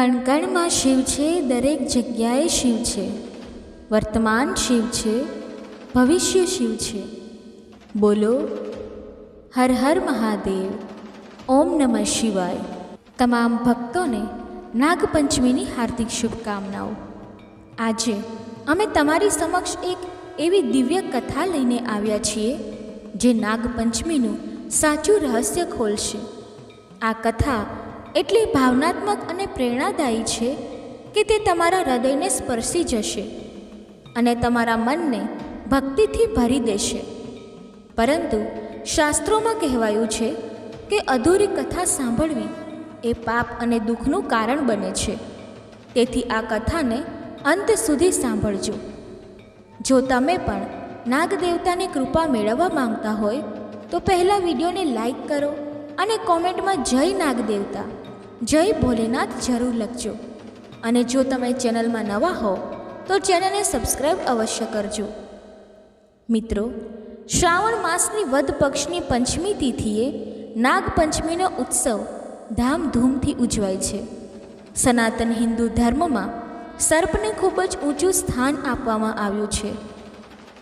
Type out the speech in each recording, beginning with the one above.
કણ કણમાં શિવ છે, દરેક જગ્યાએ શિવ છે. વર્તમાન શિવ છે, ભવિષ્ય શિવ છે. બોલો હર હર મહાદેવ. ઓમ નમઃ શિવાય. તમામ ભક્તોને નાગપંચમીની હાર્દિક શુભકામનાઓ. આજે અમે તમારી સમક્ષ એક એવી દિવ્ય કથા લઈને આવ્યા છીએ જે નાગપંચમીનું સાચું રહસ્ય ખોલશે. આ કથા એટલી ભાવનાત્મક અને પ્રેરણાદાયી છે કે તે તમારા હૃદયને સ્પર્શી જશે અને તમારા મનને ભક્તિથી ભરી દેશે. પરંતુ શાસ્ત્રોમાં કહેવાયું છે કે અધૂરી કથા સાંભળવી એ પાપ અને દુઃખનું કારણ બને છે. તેથી આ કથાને અંત સુધી સાંભળજો. જો તમે પણ નાગદેવતાની કૃપા મેળવવા માંગતા હોય તો પહેલાં વિડીયોને લાઈક કરો અને કોમેન્ટમાં જય નાગદેવતા, જય ભોલેનાથ જરૂર લખજો. અને જો તમે ચેનલમાં નવા હો તો ચેનલને સબસ્ક્રાઈબ અવશ્ય કરજો. મિત્રો, શ્રાવણ માસની વદ પક્ષની પંચમી તિથિએ નાગપંચમીનો ઉત્સવ ધામધૂમથી ઉજવાય છે. સનાતન હિન્દુ ધર્મમાં સર્પને ખૂબ જ ઊંચું સ્થાન આપવામાં આવ્યું છે.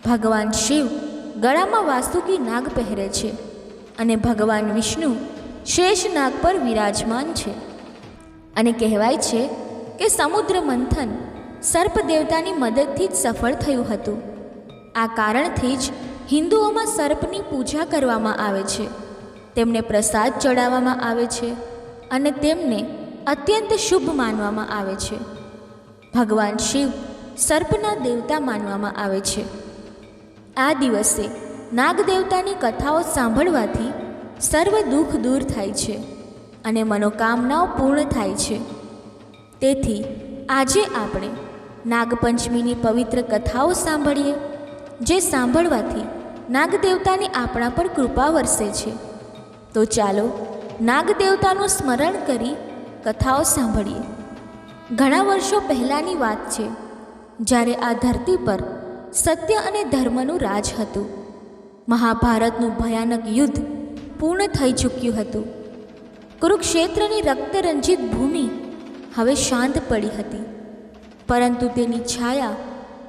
ભગવાન શિવ ગળામાં વાસુકી નાગ પહેરે છે અને ભગવાન વિષ્ણુ શેષ નાગ પર વિરાજમાન છે. અને કહેવાય છે કે સમુદ્ર મંથન સર્પ દેવતાની મદદથી જ સફળ થયું હતું. આ કારણથી જ હિન્દુઓમાં સર્પની પૂજા કરવામાં આવે છે, તેમને પ્રસાદ ચડાવવામાં આવે છે અને તેમને અત્યંત શુભ માનવામાં આવે છે. ભગવાન શિવ સર્પના દેવતા માનવામાં આવે છે. આ દિવસે નાગદેવતાની કથાઓ સાંભળવાથી સર્વ દુઃખ દૂર થાય છે અને મનોકામનાઓ પૂર્ણ થાય છે. તેથી આજે આપણે નાગપંચમીની પવિત્ર કથાઓ સાંભળીએ, જે સાંભળવાથી નાગદેવતાની આપણા પર કૃપા વરસે છે. તો ચાલો નાગદેવતાનું સ્મરણ કરી કથાઓ સાંભળીએ. ઘણા વર્ષો પહેલાંની વાત છે, જ્યારે આ ધરતી પર સત્ય અને ધર્મનું રાજ હતું. મહાભારતનું ભયાનક યુદ્ધ પૂર્ણ થઈ ચૂક્યું હતું. કુરુક્ષેત્રની રક્તરંજિત ભૂમિ હવે શાંત પડી હતી, પરંતુ તેની છાયા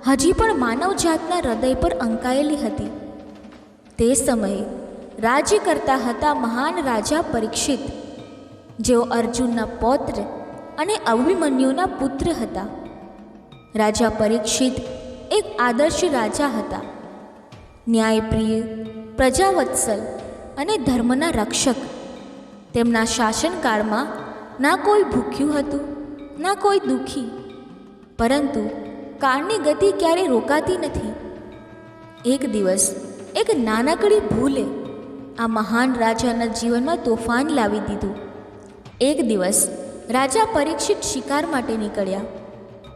હજી પણ માનવજાતના હૃદય પર અંકાયેલી હતી. તે સમયે રાજ્ય કરતા હતા મહાન રાજા પરીક્ષિત, જેઓ અર્જુનના પૌત્ર અને અભિમન્યુના પુત્ર હતા. રાજા પરીક્ષિત એક આદર્શ રાજા હતા, ન્યાયપ્રિય, પ્રજાવત્સલ અને ધર્મના રક્ષક. તેમના શાસનકાળમાં ના કોઈ ભૂખ્યું હતું, ના કોઈ દુઃખી. પરંતુ કાળની ગતિ ક્યારેય રોકાતી નથી. એક દિવસ એક નાનકડી ભૂલે આ મહાન રાજાના જીવનમાં તોફાન લાવી દીધું. એક દિવસ રાજા પરીક્ષિત શિકાર માટે નીકળ્યા.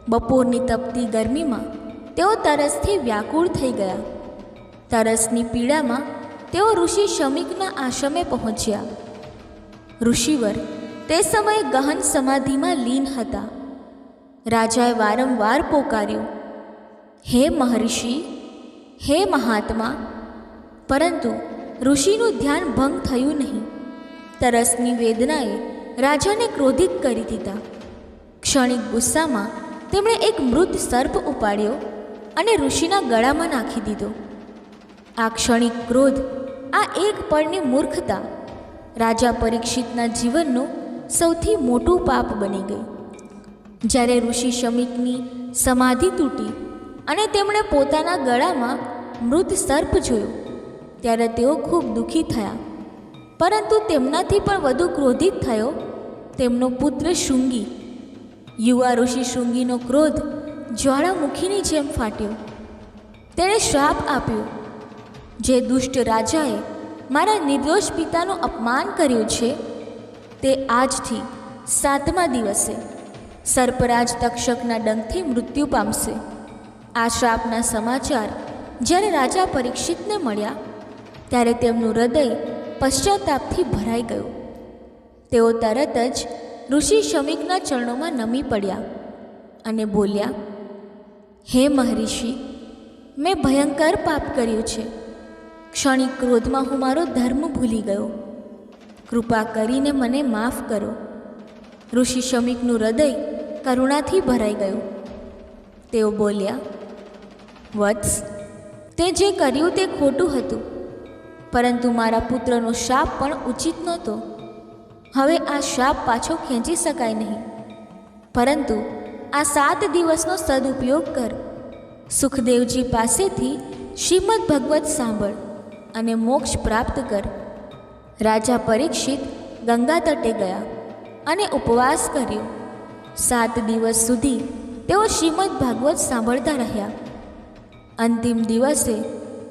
બપોરની તપતી ગરમીમાં તેઓ તરસથી વ્યાકુળ થઈ ગયા. તરસની પીડામાં તેઓ ઋષિ શમીકના આશ્રમે પહોંચ્યા. ઋષિવર તે સમયે ગહન સમાધિમાં લીન હતા. રાજાએ વારંવાર પોકાર્યું, હે મહર્ષિ, હે મહાત્મા. પરંતુ ઋષિનું ધ્યાન ભંગ થયું નહીં. તરસની વેદનાએ રાજાને ક્રોધિત કરી દીધા. ક્ષણિક ગુસ્સામાં તેમણે એક મૃત સર્પ ઉપાડ્યો અને ઋષિના ગળામાં નાખી દીધો. આ ક્ષણિક ક્રોધ, આ એક પળની મૂર્ખતા રાજા પરીક્ષિતના જીવનનું સૌથી મોટું પાપ બની ગઈ. જ્યારે ઋષિ શમીકની સમાધિ તૂટી અને તેમણે પોતાના ગળામાં મૃત સર્પ જોયો, ત્યારે તેઓ ખૂબ દુઃખી થયા. પરંતુ તેમનાથી પણ વધુ ક્રોધિત થયો તેમનો પુત્ર શૃંગી. યુવા ઋષિ શૃંગીનો ક્રોધ જ્વાળામુખીની જેમ ફાટ્યો. તેણે શ્રાપ આપ્યો, જે દુષ્ટ રાજાએ મારા નિર્દોષ પિતાનું અપમાન કર્યું છે, તે આજથી 7મા દિવસે સર્પરાજ તક્ષકના ડંખથી મૃત્યુ પામશે. આ શ્રાપના સમાચાર જ્યારે રાજા પરીક્ષિતને મળ્યા, ત્યારે તેમનું હૃદય પશ્ચાતાપથી ભરાઈ ગયું. તેઓ તરત જ ઋષિ શમીકના ચરણોમાં નમી પડ્યા અને બોલ્યા, હે મહર્ષિ, મેં ભયંકર પાપ કર્યું છે. ક્ષણિક ક્રોધમાં હું મારો ધર્મ ભૂલી ગયો. કૃપા કરીને મને માફ કરો. ઋષિ શમીકનું હૃદય કરુણાથી ભરાઈ ગયું. તેઓ બોલ્યા, વત્સ, તે જે કર્યું તે ખોટું હતું, પરંતુ મારા પુત્રનો શાપ પણ ઉચિત નહોતો. હવે આ શાપ પાછો ખેંચી શકાય નહીં, પરંતુ આ 7 દિવસનો સદુપયોગ કર. સુખદેવજી પાસેથી શ્રીમદ ભગવત સાંભળ અને મોક્ષ પ્રાપ્ત કર. રાજા પરીક્ષિત ગંગા તટે ગયા અને ઉપવાસ કર્યો. 7 દિવસ સુધી તેઓ શ્રીમદ ભાગવત સાંભળતા રહ્યા. અંતિમ દિવસે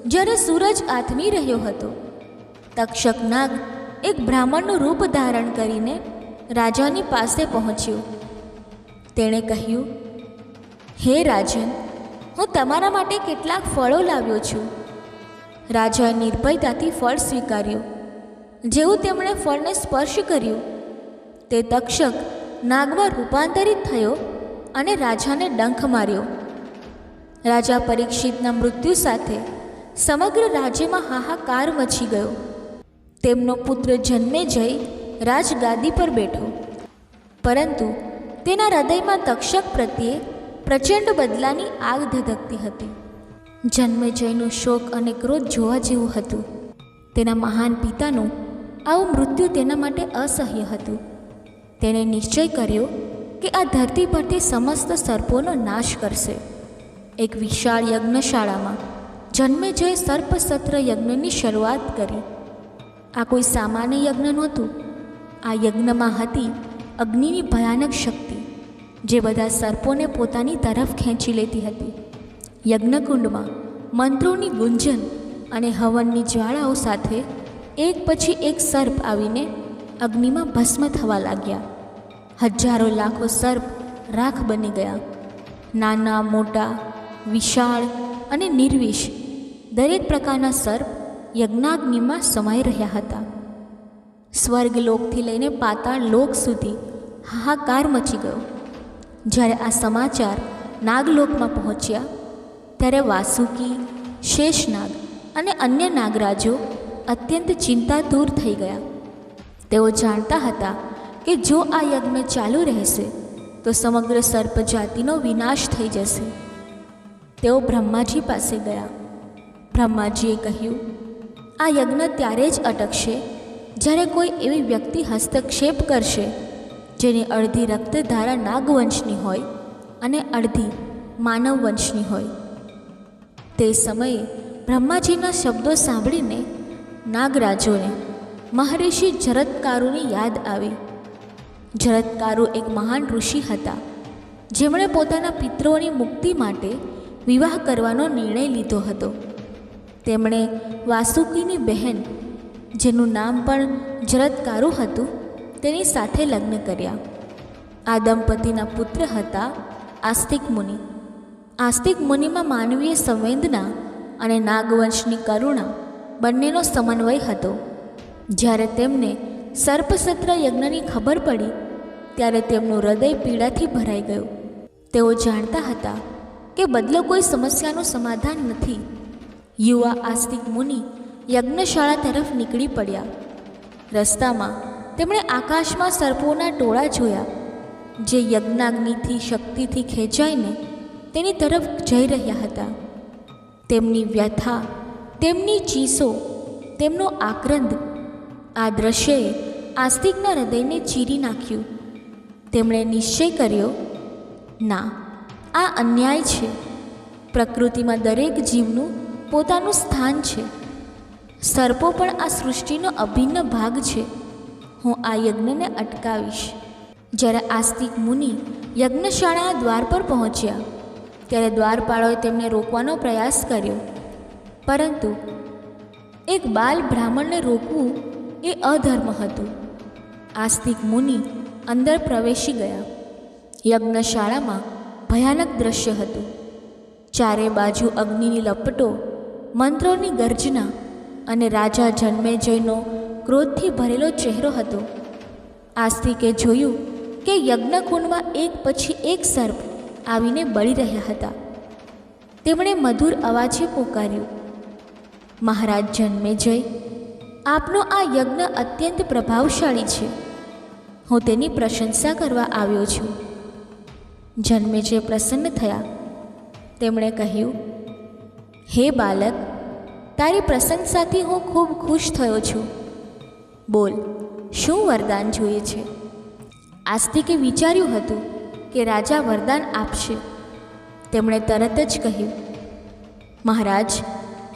જ્યારે સૂરજ આથમી રહ્યો હતો, તક્ષક નાગ એક બ્રાહ્મણનું રૂપ ધારણ કરીને રાજાની પાસે પહોંચ્યો. તેણે કહ્યું, હે રાજન, હું તમારા માટે કેટલાક ફળો લાવ્યો છું. રાજાએ નિર્ભયતાથી ફળ સ્વીકાર્યું. જેવું તેમણે ફળને સ્પર્શ કર્યું, તે તક્ષક નાગમાં રૂપાંતરિત થયો અને રાજાને ડંખ માર્યો. રાજા પરીક્ષિતના મૃત્યુ સાથે સમગ્ર રાજ્યમાં હાહાકાર મચી ગયો. તેમનો પુત્ર જન્મેજય રાજગાદી પર બેઠો, પરંતુ તેના હૃદયમાં તક્ષક પ્રત્યે પ્રચંડ બદલાની આગ ધધકતી હતી. જન્મેજયનો શોક અને ક્રોધ જોવા જેવું હતું. તેના મહાન પિતાનું આવું મૃત્યુ તેના માટે અસહ્ય હતું. તેણે નિશ્ચય કર્યો કે આ ધરતી પરથી સમસ્ત સર્પોનો નાશ કરશે. એક વિશાળ યજ્ઞશાળામાં જન્મેજયે સર્પસત્ર યજ્ઞની શરૂઆત કરી. આ કોઈ સામાન્ય યજ્ઞ નહોતું. આ યજ્ઞમાં હતી અગ્નિની ભયાનક શક્તિ, જે બધા સર્પોને પોતાની તરફ ખેંચી લેતી હતી. યજ્ઞકુંડમાં મંત્રોની ગુંજન અને હવનની જ્વાળાઓ સાથે એક પછી એક સર્પ આવીને અગ્નિમાં ભસ્મ થવા લાગ્યા. હજારો લાખો સર્પ રાખ બની ગયા. નાના મોટા, વિશાળ અને નિર્વિષ દરેક પ્રકારના સર્પ યજ્ઞાગ્નિમાં સમાઈ રહ્યા હતા. સ્વર્ગલોકથી લઈને પાતાળ લોક સુધી હાહાકાર મચી ગયો. જ્યારે આ સમાચાર નાગલોકમાં પહોંચ્યા, ત્યારે વાસુકી, શેષનાગ અને અન્ય નાગરાજો અત્યંત ચિંતાતુર થઈ ગયા. તેઓ જાણતા હતા કે જો આ યજ્ઞ ચાલુ રહેશે તો સમગ્ર સર્પ જાતિનો વિનાશ થઈ જશે. તેઓ બ્રહ્માજી પાસે ગયા. બ્રહ્માજીએ કહ્યું, આ યજ્ઞ ત્યારે જ અટકશે જ્યારે કોઈ એવી વ્યક્તિ હસ્તક્ષેપ કરશે જેની અડધી રક્તધારા નાગવંશની હોય અને અડધી માનવ વંશની હોય. તે સમયે બ્રહ્માજીના શબ્દો સાંભળીને નાગરાજોને મહર્ષિ જરત્કારુની યાદ આવી. જરત્કારુ એક મહાન ઋષિ હતા, જેમણે પોતાના પિતૃઓની મુક્તિ માટે વિવાહ કરવાનો નિર્ણય લીધો હતો. તેમણે વાસુકીની બહેન, જેનું નામ પણ જરત્કારુ હતું, તેની સાથે લગ્ન કર્યા. આ દંપતીના પુત્ર હતા આસ્તિક મુનિ. આસ્તિક મુનિમાં માનવીય સંવેદના અને નાગવંશની કરુણા બંનેનો સમન્વય હતો. જ્યારે તેમને સર્પસત્ર યજ્ઞની ખબર પડી, ત્યારે તેમનું હૃદય પીડાથી ભરાઈ ગયું. તેઓ જાણતા હતા કે બદલો કોઈ સમસ્યાનું સમાધાન નથી. યુવા આસ્તિક મુનિ યજ્ઞશાળા તરફ નીકળી પડ્યા. રસ્તામાં તેમણે આકાશમાં સર્પોના ટોળા જોયા, જે યજ્ઞાગ્નિથી શક્તિથી ખેંચાઈને તેની તરફ જઈ રહ્યા હતા. તેમની વ્યથા, તેમની ચીસો, તેમનો આક્રંદ, આ દ્રશ્યએ આસ્તિકના હૃદયને ચીરી નાખ્યું. તેમણે નિશ્ચય કર્યો, ના, આ અન્યાય છે. પ્રકૃતિમાં દરેક જીવનું પોતાનું સ્થાન છે. સર્પો પણ આ સૃષ્ટિનો અભિન્ન ભાગ છે. હું આ યજ્ઞને અટકાવીશ. જ્યારે આસ્તિક મુનિ યજ્ઞશાળાના દ્વાર પર પહોંચ્યા, ત્યારે દ્વારપાળોએ તેમને રોકવાનો પ્રયાસ કર્યો, પરંતુ એક બાલ બ્રાહ્મણને રોકવું એ અધર્મ હતું. આસ્તિક મુનિ અંદર પ્રવેશી ગયા. યજ્ઞશાળામાં ભયાનક દ્રશ્ય હતું. ચારે બાજુ અગ્નિની લપટો, મંત્રોની ગર્જના અને રાજા જન્મેજયનો ક્રોધથી ભરેલો ચહેરો હતો. આસ્તિકે જોયું કે યજ્ઞકુંડમાં એક પછી એક સર્પ આવીને બળી રહ્યા હતા. તેમણે મધુર અવાજે પોકાર્યું, મહારાજ જન્મેજય, આપનો આ યજ્ઞ અત્યંત પ્રભાવશાળી છે. હું તેની પ્રશંસા કરવા આવ્યો છું. જન્મેજય પ્રસન્ન થયા. તેમણે કહ્યું, હે બાલક, તારી પ્રશંસાથી હું ખૂબ ખુશ થયો છું. બોલ, શું વરદાન જોઈએ છે? આસ્તિકે વિચાર્યું હતું કે રાજા વરદાન આપશે. તેમણે તરત જ કહ્યું, મહારાજ,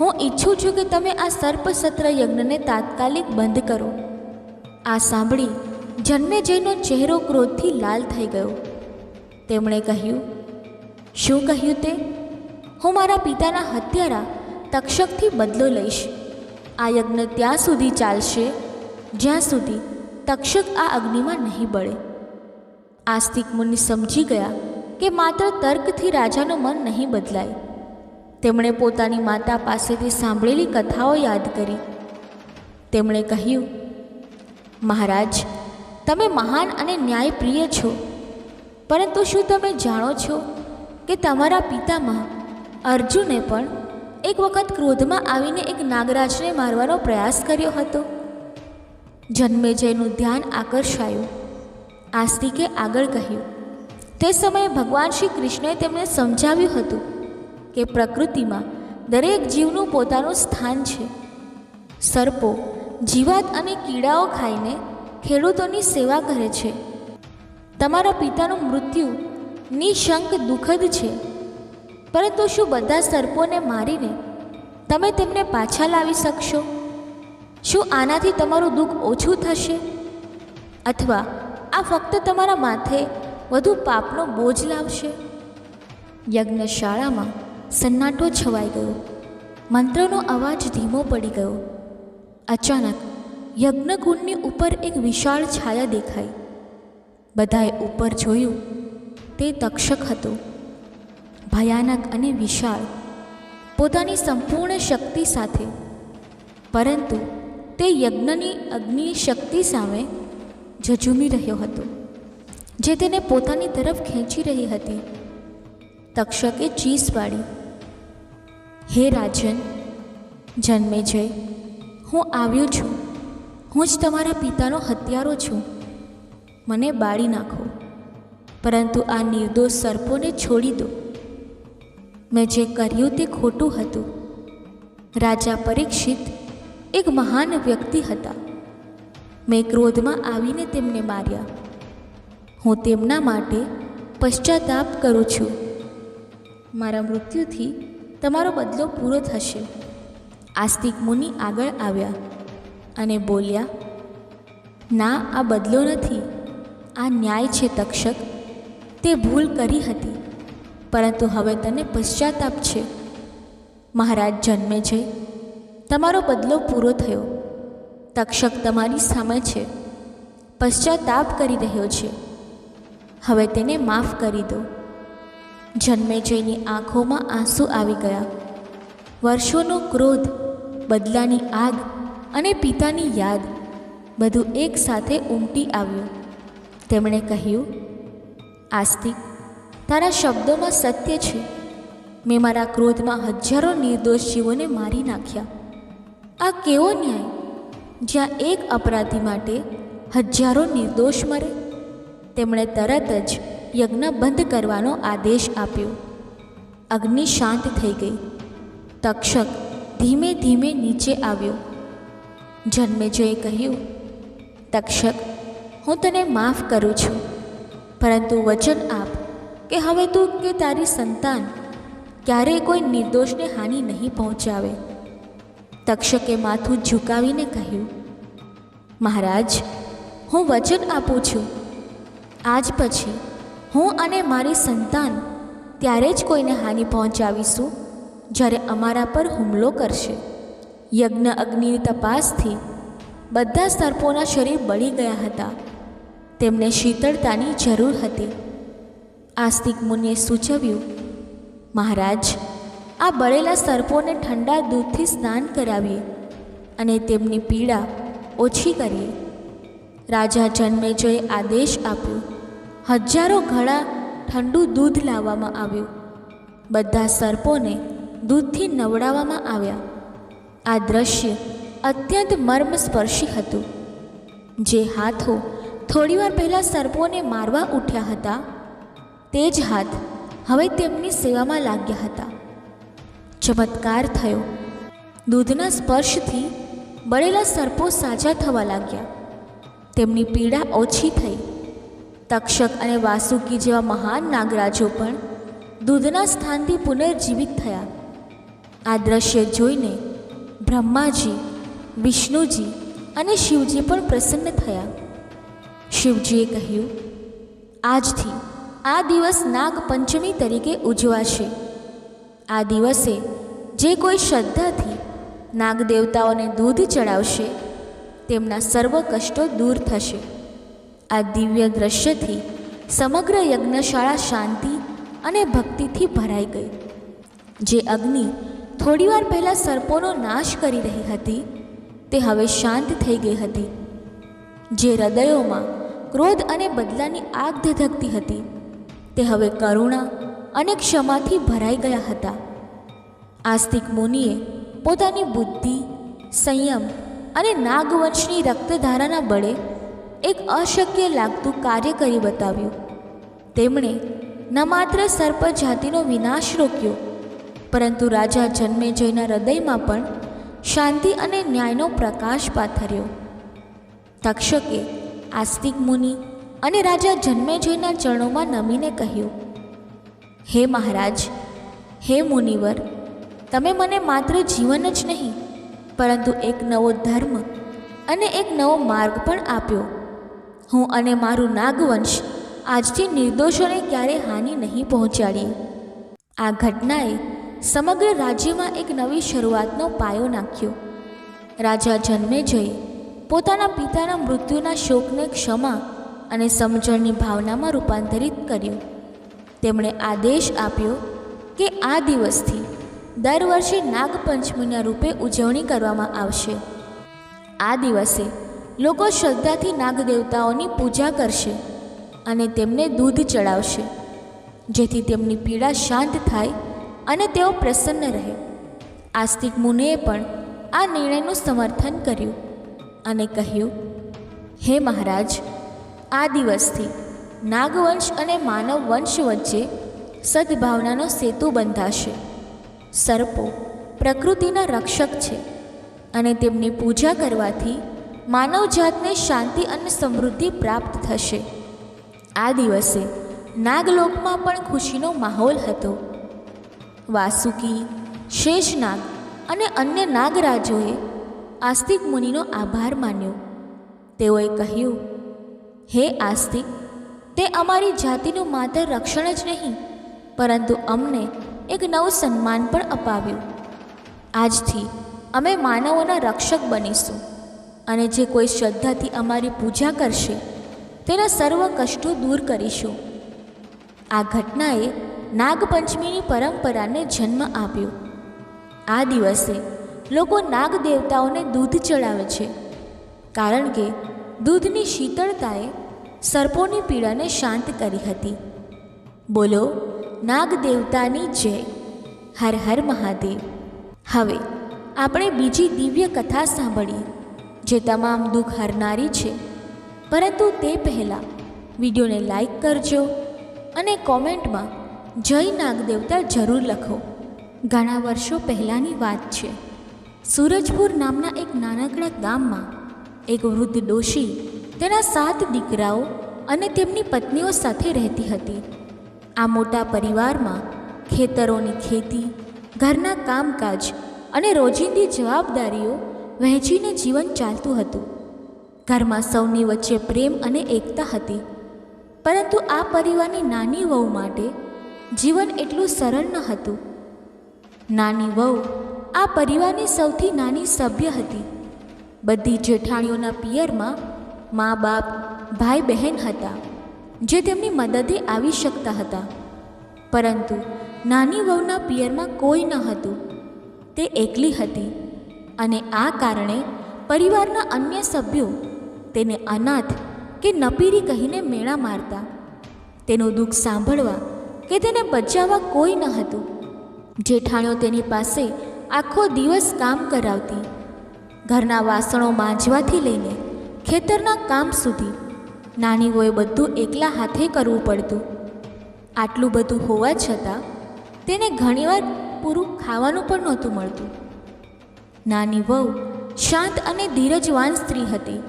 હું ઈચ્છું છું કે તમે આ સર્પસત્ર યજ્ઞને તાત્કાલિક બંધ કરો. આ સાંભળી જન્મેજયનો ચહેરો ક્રોધથી લાલ થઈ ગયો. તેમણે કહ્યું, શું કહ્યું તે? હું મારા પિતાના હત્યારા તક્ષકથી બદલો લઈશ. આ યજ્ઞ ત્યાં સુધી ચાલશે જ્યાં સુધી તક્ષક આ અગ્નિમાં નહીં બળે. આસ્તિક મુનિ સમજી ગયા કે માત્ર તર્કથી રાજાનું મન નહીં બદલાય. તેમણે પોતાની માતા પાસેથી સાંભળેલી કથાઓ યાદ કરી. તેમણે કહ્યું, મહારાજ, તમે મહાન અને ન્યાયપ્રિય છો, પરંતુ શું તમે જાણો છો કે તમારા પિતામહ અર્જુને પણ એક વખત ક્રોધમાં આવીને એક નાગરાજને મારવાનો પ્રયાસ કર્યો હતો? જન્મેજયનું ધ્યાન આકર્ષાયું. આસ્તિકે આગળ કહ્યું, તે સમયે ભગવાન શ્રી કૃષ્ણએ તેમને સમજાવ્યું હતું કે પ્રકૃતિમાં દરેક જીવનું પોતાનું સ્થાન છે. સર્પો જીવાત અને કીડાઓ ખાઈને ખેડૂતોની સેવા કરે છે. તમારા પિતાનું મૃત્યુ નિશંક દુઃખદ છે, પરંતુ શું બધા સર્પોને મારીને તમે તેમને પાછા લાવી શકશો? શું આનાથી તમારું દુઃખ ઓછું થશે, અથવા આ ફક્ત તમારા માથે વધુ પાપનો બોજ લાવશે? યજ્ઞશાળામાં સન્નાટો છવાઈ ગયો. મંત્રનો અવાજ ધીમો પડી ગયો. અચાનક યજ્ઞકુંડની ઉપર એક વિશાળ છાયા દેખાઈ. બધાએ ઉપર જોયું. તે તક્ષક હતો. ભયાનક અને વિશાળ, પોતાની સંપૂર્ણ શક્તિ સાથે. પરંતુ તે યજ્ઞની અગ્નિ શક્તિ સામે ઝઝૂમી રહ્યો હતો, જે તેને પોતાની તરફ ખેંચી રહી હતી. તક્ષકે ચીસ પાડી, હે રાજન, જન્મેજય, હું આવ્યો છું. હું જ તમારા પિતાનો હત્યારો છું. મને બાળી નાખો, પરંતુ આ નિર્દોષ સર્પોને છોડી દો. મેં જે કર્યું તે ખોટું હતું. રાજા પરીક્ષિત એક મહાન વ્યક્તિ હતા. મેં ક્રોધમાં આવીને તેમને માર્યા. હું તેમના માટે પશ્ચાતાપ કરું છું. મારા મૃત્યુથી તમારો બદલો પૂરો થશે. આસ્તિક મુનિ આગળ આવ્યા અને બોલ્યા, ના, આ બદલો નથી, આ ન્યાય છે. તક્ષક, તે ભૂલ કરી હતી, પરંતુ હવે તને પશ્ચાતાપ છે. મહારાજ જન્મેજય, તમારો બદલો પૂરો થયો. તક્ષક તમારી સામે છે, પશ્ચાતાપ કરી રહ્યો છે. હવે તેને માફ કરી દો. જન્મેજયની આંખોમાં આંસુ આવી ગયા. વર્ષોનો ક્રોધ, બદલાની આગ અને પિતાની યાદ બધું એકસાથે ઉમટી આવ્યું. તેમણે કહ્યું, આસ્તિક, તારા શબ્દોમાં સત્ય છે. મેં મારા ક્રોધમાં હજારો નિર્દોષ જીવોને મારી નાખ્યા. આ કેવો ન્યાય, જ્યાં એક અપરાધી માટે હજારો નિર્દોષ મરે? તેમણે તરત જ યજ્ઞ બંધ કરવાનો આદેશ આપ્યો. અગ્નિ શાંત થઈ ગઈ. તક્ષક ધીમે ધીમે નીચે આવ્યો. જન્મેજયે કહ્યું, તક્ષક, હું તને માફ કરું છું, પરંતુ વચન આપ કે હવે તું કે તારી સંતાન ક્યારેય કોઈ નિર્દોષને હાનિ નહીં પહોંચાવે. તક્ષકે માથું ઝુકાવીને કહ્યું, મહારાજ, હું વચન આપું છું. આજ પછી હું અને મારી સંતાન ત્યારે જ કોઈને હાનિ પહોંચાવીશું જ્યારે અમારા પર હુમલો કરશે. યજ્ઞ અગ્નિની તપાસથી બધા સર્પોના શરીર બળી ગયા હતા. તેમને શીતળતાની જરૂર હતી. આસ્તિક મુનિએ સૂચવ્યું, મહારાજ, આ બળેલા સર્પોને ઠંડા દૂધથી સ્નાન કરાવીએ અને તેમની પીડા ઓછી કરીએ. રાજા જન્મેજયે આદેશ આપ્યો. હજારો ઘડા ઠંડુ દૂધ લાવવામાં આવ્યું. બધા સર્પોને દૂધથી નવડાવવામાં આવ્યા. આ દ્રશ્ય અત્યંત મર્મસ્પર્શી હતું. જે હાથો થોડીવાર પહેલાં સર્પોને મારવા ઉઠ્યા હતા, તે જ હાથ હવે તેમની સેવામાં લાગ્યા હતા. ચમત્કાર થયો. દૂધના સ્પર્શથી બળેલા સર્પો સાજા થવા લાગ્યા. તેમની પીડા ઓછી થઈ. તક્ષક અને વાસુકી જેવા મહાન નાગરાજો પણ દૂધના સ્થાનથી પુનર્જીવિત થયા. આ દ્રશ્ય જોઈને બ્રહ્માજી, વિષ્ણુજી અને શિવજી પણ પ્રસન્ન થયા. શિવજીએ કહ્યું, આજથી આ દિવસ નાગપંચમી તરીકે ઉજવાશે. આ દિવસે જે કોઈ શ્રદ્ધાથી નાગદેવતાઓને દૂધ ચડાવશે તેમના સર્વ કષ્ટો દૂર થશે. આ દિવ્ય દ્રશ્યથી સમગ્ર યજ્ઞશાળા શાંતિ અને ભક્તિથી ભરાઈ ગઈ. જે અગ્નિ થોડીવાર પહેલાં સર્પોનો નાશ કરી રહી હતી તે હવે શાંત થઈ ગઈ હતી. જે હૃદયોમાં ક્રોધ અને બદલાની આગ ધધકતી હતી તે હવે કરુણા અને ક્ષમાથી ભરાઈ ગયા હતા. આસ્તિક મુનિએ પોતાની બુદ્ધિ, સંયમ અને નાગવંશની રક્તધારાના બળે એક અશક્ય લાગતું કાર્ય કરી બતાવ્યું. તેમણે ન માત્ર સર્પ જાતિનો વિનાશ રોક્યો, પરંતુ રાજા જન્મેજયના હૃદયમાં પણ શાંતિ અને ન્યાયનો પ્રકાશ પાથર્યો. તક્ષકે આસ્તિક મુનિ અને રાજા જન્મેજયના ચરણોમાં નમીને કહ્યું, હે મહારાજ, હે મુનિવર, તમે મને માત્ર જીવન જ નહીં પરંતુ એક નવો ધર્મ અને એક નવો માર્ગ પણ આપ્યો. હું અને મારું નાગવંશ આજથી નિર્દોષોને ક્યારેય હાનિ નહીં પહોંચાડીએ. આ ઘટનાએ સમગ્ર રાજ્યમાં એક નવી શરૂઆતનો પાયો નાખ્યો. રાજા જન્મેજયે પોતાના પિતાના મૃત્યુના શોકને ક્ષમા અને સમજણની ભાવનામાં રૂપાંતરિત કર્યું. તેમણે આદેશ આપ્યો કે આ દિવસથી દર વર્ષે નાગપંચમીના રૂપે ઉજવણી કરવામાં આવશે. આ દિવસે લોકો શ્રદ્ધાથી નાગદેવતાઓની પૂજા કરશે અને તેમને દૂધ ચડાવશે, જેથી તેમની પીડા શાંત થાય અને તેઓ પ્રસન્ન રહે. આસ્તિક મુનિએ પણ આ નિર્ણયનું સમર્થન કર્યું અને કહ્યું, હે મહારાજ, આ દિવસથી નાગવંશ અને માનવ વંશ વચ્ચે સદ્ભાવનાનો સેતુ બંધાશે. સર્પો પ્રકૃતિના રક્ષક છે અને તેમની પૂજા કરવાથી માનવજાતને શાંતિ અને સમૃદ્ધિ પ્રાપ્ત થશે. આ દિવસે નાગલોકમાં પણ ખુશીનો માહોલ હતો. વાસુકી, શેષનાગ અને અન્ય નાગરાજોએ આસ્તિક મુનિનો આભાર માન્યો. તેઓએ કહ્યું, હે આસ્તિક, તે અમારી જાતિનું માત્ર રક્ષણ જ નહીં પરંતુ અમને એક નવું સન્માન પણ અપાવ્યું. આજથી અમે માનવોના રક્ષક બનીશું અને જે કોઈ શ્રદ્ધાથી અમારી પૂજા કરશે તેના સર્વ કષ્ટો દૂર કરીશું. આ ઘટનાએ નાગપંચમીની પરંપરાને જન્મ આપ્યો. આ દિવસે લોકો નાગ દેવતાઓને દૂધ ચડાવે છે, કારણ કે દૂધની શીતળતાએ સર્પોની પીડાને શાંત કરી હતી. બોલો નાગ દેવતાની જય. હર હર મહાદેવ. હવે આપણે બીજી દિવ્ય કથા સાંભળીએ જે તમામ દુઃખ હરનારી છે. પરંતુ તે પહેલાં વિડીયોને લાઈક કરજો અને કોમેન્ટમાં જય નાગદેવતા જરૂર લખો. ઘણા વર્ષો પહેલાંની વાત છે. સૂરજપુર નામના એક નાનકડા ગામમાં એક વૃદ્ધ ડોશી તેના 7 દીકરાઓ અને તેમની પત્નીઓ સાથે રહેતી હતી. આ મોટા પરિવારમાં ખેતરોની ખેતી, ઘરના કામકાજ અને રોજિંદી જવાબદારીઓ વહેંચીને જીવન ચાલતું હતું. ઘરમાં સૌની વચ્ચે પ્રેમ અને એકતા હતી. પરંતુ આ પરિવારની નાની વહુ માટે જીવન એટલું સરળ ન હતું. નાની વહુ આ પરિવારની સૌથી નાની સભ્ય હતી. બધી જેઠાણીઓના પિયરમાં મા બાપ, ભાઈ બહેન હતા જે તેમની મદદે આવી શકતા હતા. પરંતુ નાની વહુના પિયરમાં કોઈ ન હતું. તે એકલી હતી અને આ કારણે પરિવારના અન્ય સભ્યો તેને અનાથ કે નપીરી કહીને મેણા મારતા. તેનું દુઃખ સાંભળવા કે તેને બચાવવા કોઈ ન હતું. જેઠાણીઓ તેની પાસે આખો દિવસ કામ કરાવતી. ઘરના વાસણો માંજવાથી લઈને ખેતરના કામ સુધી નાની વોએ બધું એકલા હાથે કરવું પડતું. આટલું બધું હોવા છતાં તેને ઘણીવાર પૂરું ખાવાનું પણ નહોતું મળતું. નાની વહુ શાંત અને ધીરજવાન સ્ત્રી હતી.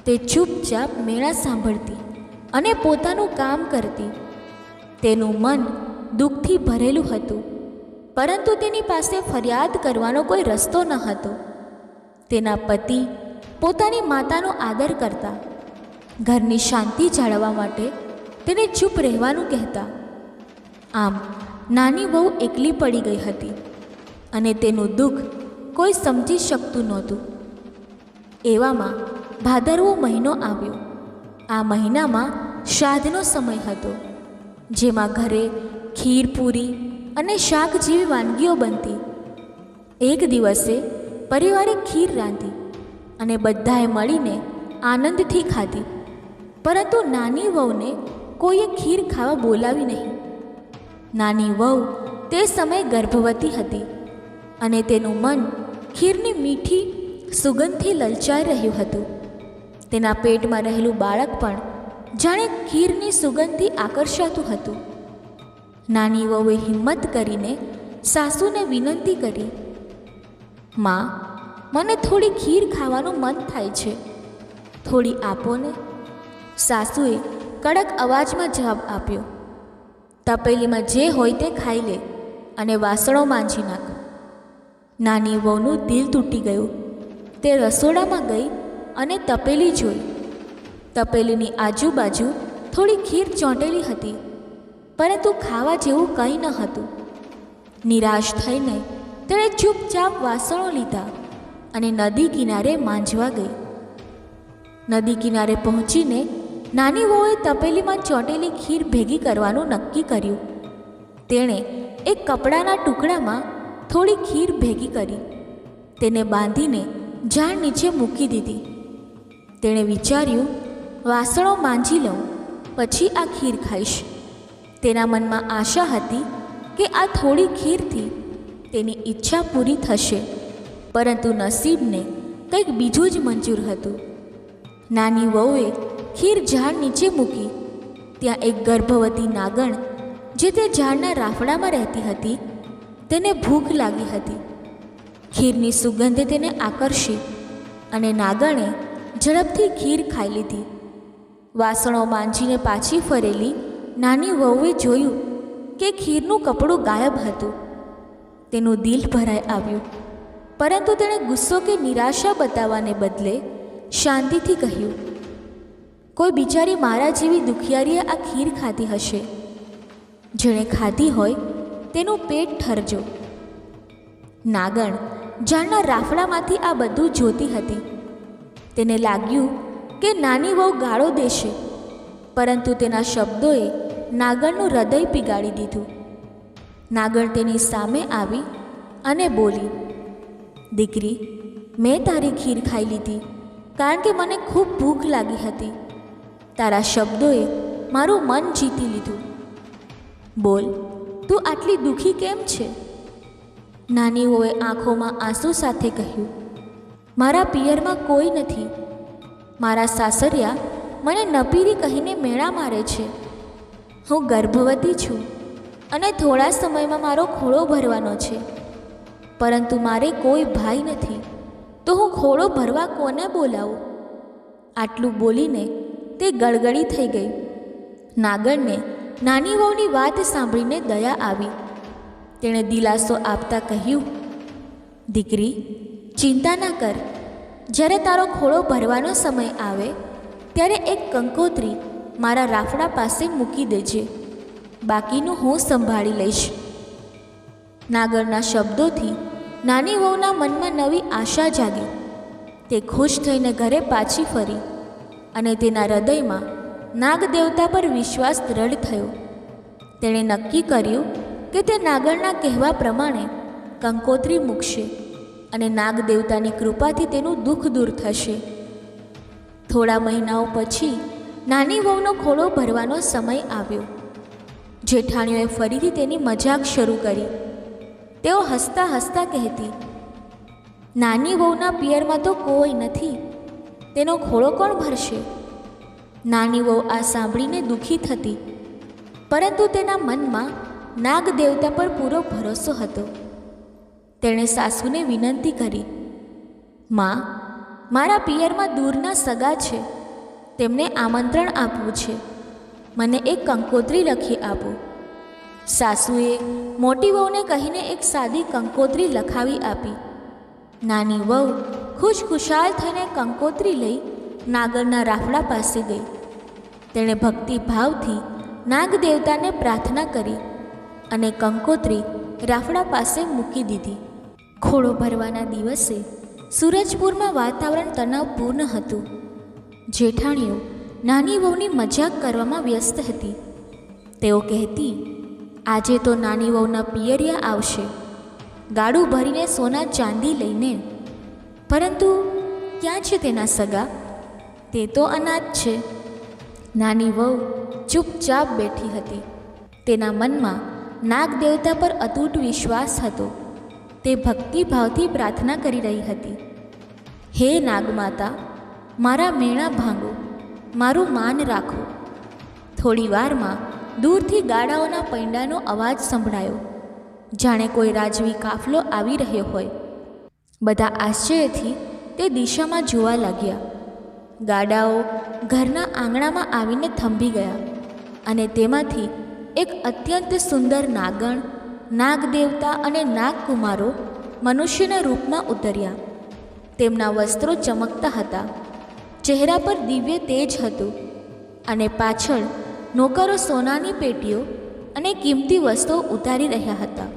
તે ચૂપચાપ મેળા સાંભળતી અને પોતાનું કામ કરતી. તેનું મન દુઃખથી ભરેલું હતું, પરંતુ તેની પાસે ફરિયાદ કરવાનો કોઈ રસ્તો ન હતો. તેના પતિ પોતાની માતાનો આદર કરતા. ઘરની શાંતિ જાળવવા માટે તેને ચૂપ રહેવાનું કહેતા. આમ નાની વહુ એકલી પડી ગઈ હતી અને તેનું દુઃખ કોઈ સમજી શકતું નહોતું. એવામાં ભાદરવો મહિનો આવ્યો. આ મહિનામાં શ્રાદ્ધનો સમય હતો, જેમાં ઘરે ખીર પૂરી અને શાક જેવી વાનગીઓ બનતી. એક દિવસે પરિવારે ખીર રાંધી અને બધાએ મળીને આનંદથી ખાધી, પરંતુ નાની વહુને કોઈએ ખીર ખાવા બોલાવી નહીં. નાની વહુ તે સમયે ગર્ભવતી હતી અને તેનું મન ખીરની મીઠી સુગંધથી લલચાઈ રહ્યું હતું. તેના પેટમાં રહેલું બાળક પણ જાણે ખીરની સુગંધથી આકર્ષાતું હતું. નાની વહુએ હિંમત કરીને સાસુને વિનંતી કરી, માં, મને થોડી ખીર ખાવાનું મન થાય છે, થોડી આપો ને. સાસુએ કડક અવાજમાં જવાબ આપ્યો, તપેલીમાં જે હોય તે ખાઈ લે અને વાસણો માંજી નાખ. નાની વહુનું દિલ તૂટી ગયું. તે રસોડામાં ગઈ અને તપેલી જોઈ. તપેલીની આજુબાજુ થોડી ખીર ચોંટેલી હતી, પરંતુ ખાવા જેવું કંઈ ન હતું. નિરાશ થઈને તેણે ચૂપચાપ વાસણો લીધા અને નદી કિનારે માંજવા ગઈ. નદી કિનારે પહોંચીને નાની વહુએ તપેલીમાં ચોંટેલી ખીર ભેગી કરવાનું નક્કી કર્યું. તેણે એક કપડાના ટુકડામાં થોડી ખીર ભેગી કરી તેને બાંધીને ઝાડ નીચે મૂકી દીધી. તેણે વિચાર્યું, વાસણો માંજી લઉં, પછી આ ખીર ખાઈશ. તેના મનમાં આશા હતી કે આ થોડી ખીરથી તેની ઈચ્છા પૂરી થશે, પરંતુ નસીબને કંઈક બીજું જ મંજૂર હતું. નાની વહુએ ખીર ઝાડ નીચે મૂકી. ત્યાં એક ગર્ભવતી નાગણ, જે તે ઝાડના રાફડામાં રહેતી હતી, તેને ભૂખ લાગી હતી. ખીરની સુગંધે તેને આકર્ષી અને નાગણે ઝડપથી ખીર ખાઈ લીધી. વાસણો માંજીને પાછી ફરેલી નાની વહુએ જોયું કે ખીરનું કપડું ગાયબ હતું. તેનું દિલ ભરાઈ આવ્યું, પરંતુ તેણે ગુસ્સો કે નિરાશા બતાવવાને બદલે શાંતિથી કહ્યું, કોઈ બિચારી મારા જેવી દુખિયારીએ આ ખીર ખાધી હશે. જેણે ખાધી હોય તેનું પેટ ઠરજો. નાગણ ઝાડના રાફડામાંથી આ બધું જોતી હતી. તેને લાગ્યું કે નાની વહુ ગાળો દેશે, પરંતુ તેના શબ્દોએ નાગણનું હૃદય પીગાળી દીધું. નાગણ તેની સામે આવી અને બોલી, દીકરી, મેં તારી ખીર ખાઈ લીધી કારણ કે મને ખૂબ ભૂખ લાગી હતી. તારા શબ્દોએ મારું મન જીતી લીધું. બોલ, તું આટલી દુઃખી કેમ છે? નાની વહુએ આંખોમાં આંસુ સાથે કહ્યું, મારા પિયરમાં કોઈ નથી. મારા સાસરિયા મને નપીરી કહીને મેણા મારે છે. હું ગર્ભવતી છું અને થોડા સમયમાં મારો ખોળો ભરવાનો છે, પરંતુ મારે કોઈ ભાઈ નથી, તો હું ખોળો ભરવા કોને બોલાવું? આટલું બોલીને તે ગળગળી થઈ ગઈ. નાગણને નાની વહુની વાત સાંભળીને દયા આવી. તેણે દિલાસો આપતા કહ્યું, દીકરી, ચિંતા ના કર. જ્યારે તારો ખોળો ભરવાનો સમય આવે ત્યારે એક કંકોત્રી મારા રાફડા પાસે મૂકી દેજે. બાકીનું હું સંભાળી લઈશ. નાગરના શબ્દોથી નાની વહુના મનમાં નવી આશા જાગી. તે ખુશ થઈને ઘરે પાછી ફરી અને તેના હૃદયમાં નાગદેવતા પર વિશ્વાસ દ્રઢ થયો. તેણે નક્કી કર્યું કે તે નાગરના કહેવા પ્રમાણે કંકોત્રી મૂકશે અને નાગદેવતાની કૃપાથી તેનું દુઃખ દૂર થશે. થોડા મહિનાઓ પછી નાની વહુનો ખોળો ભરવાનો સમય આવ્યો. જેઠાણીઓએ ફરીથી તેની મજાક શરૂ કરી. તેઓ હસતા હસતા કહેતી, નાની વહુના પિયરમાં તો કોઈ નથી, તેનો ખોળો કોણ ભરશે? નાની વહુ આ સાંભળીને દુઃખી થતી. પરંતુ તેના મનમાં નાગ દેવતા પર પૂરો ભરોસો હતો. તેણે સાસુને વિનંતી કરી, માં, મારા પિયરમાં દૂરના સગા છે, તેમને આમંત્રણ આપવું છે, મને એક કંકોત્રી લખી આપો. સાસુએ મોટી વહુને કહીને એક સાદી કંકોત્રી લખાવી આપી. નાની વહુ ખુશખુશાલ થઈને કંકોત્રી લઈ નાગરના રાફડા પાસે ગઈ. તેણે ભક્તિભાવથી નાગ દેવતાને પ્રાર્થના કરી અને કંકોત્રી રાફડા પાસે મૂકી દીધી. ખોળો ભરવાના દિવસે સૂરજપુરમાં વાતાવરણ તણાવપૂર્ણ હતું. જેઠાણીઓ નાની વહુની મજાક કરવામાં વ્યસ્ત હતી. તેઓ કહેતી, આજે તો નાની વહુના પિયરિયા આવશે, ગાડું ભરીને સોના ચાંદી લઈને. પરંતુ ક્યાં છે તેના સગા? તે તો અનાથ છે. નાની વહુ ચૂપચાપ બેઠી હતી. તેના મનમાં નાગ દેવતા પર અતૂટ વિશ્વાસ હતો. તે ભક્તિભાવથી પ્રાર્થના કરી રહી હતી, હે નાગમાતા, મારા મેણા ભાંગો, મારું માન રાખો. થોડી વારમાં દૂરથી ગાડાઓના પૈંડાનો અવાજ સંભળાયો, જાણે કોઈ રાજવી કાફલો આવી રહ્યો હોય. બધા આશ્ચર્યથી તે દિશામાં જોવા લાગ્યા. ગાડાઓ ઘરના આંગણામાં આવીને થંભી ગયા અને તેમાંથી એક અત્યંત સુંદર નાગણ, નાગદેવતા અને નાગકુમારો મનુષ્યના રૂપમાં ઉતર્યા. તેમના વસ્ત્રો ચમકતા હતા, ચહેરા પર દિવ્ય તેજ હતું અને પાછળ નોકરો સોનાની પેટીઓ અને કિંમતી વસ્તુઓ ઉતારી રહ્યા હતા.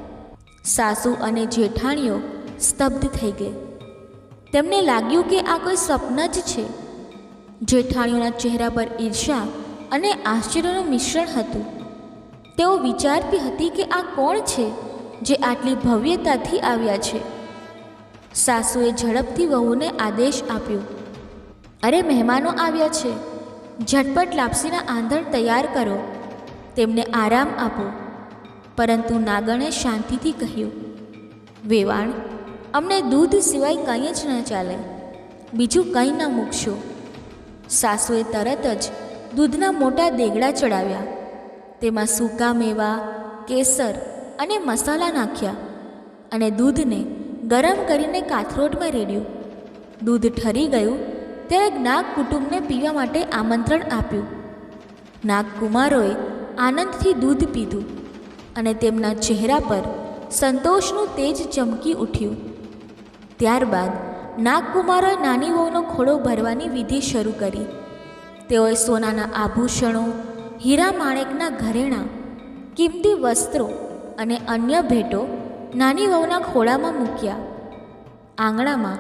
સાસુ અને જેઠાણીઓ સ્તબ્ધ થઈ ગઈ. તેમને લાગ્યું કે આ કોઈ સ્વપ્ન જ છે. જેઠાણીઓના ચહેરા પર ઈર્ષ્યા અને આશ્ચર્યનું મિશ્રણ હતું. તેઓ વિચારતી હતી કે આ કોણ છે જે આટલી ભવ્યતાથી આવ્યા છે. સાસુએ ઝડપથી વહુને આદેશ આપ્યો, અરે, મહેમાનો આવ્યા છે, ઝટપટ લાપસીના આંધણ તૈયાર કરો, તેમને આરામ આપો. પરંતુ નાગણે શાંતિથી કહ્યું, વેવાણ, અમને દૂધ સિવાય કંઈ જ ન ચાલે, બીજું કંઈ ન મૂકશો. સાસુએ તરત જ દૂધના મોટા દેગડા ચડાવ્યા. તેમાં સૂકા મેવા, કેસર અને મસાલા નાખ્યા અને દૂધને ગરમ કરીને કાથરોટમાં રેડ્યું. દૂધ ઠરી ગયું ત્યારે નાગ કુટુંબને પીવા માટે આમંત્રણ આપ્યું. નાગકુમારોએ આનંદથી દૂધ પીધું અને તેમના ચહેરા પર સંતોષનું તેજ ચમકી ઉઠ્યું. ત્યારબાદ નાગકુમારોએ નાની વહુનો ખોળો ભરવાની વિધિ શરૂ કરી. તેઓએ સોનાના આભૂષણો, હીરા માણેકના ઘરેણાં, કિંમતી વસ્ત્રો અને અન્ય ભેટો નાની વહુના ખોળામાં મૂક્યા. આંગણામાં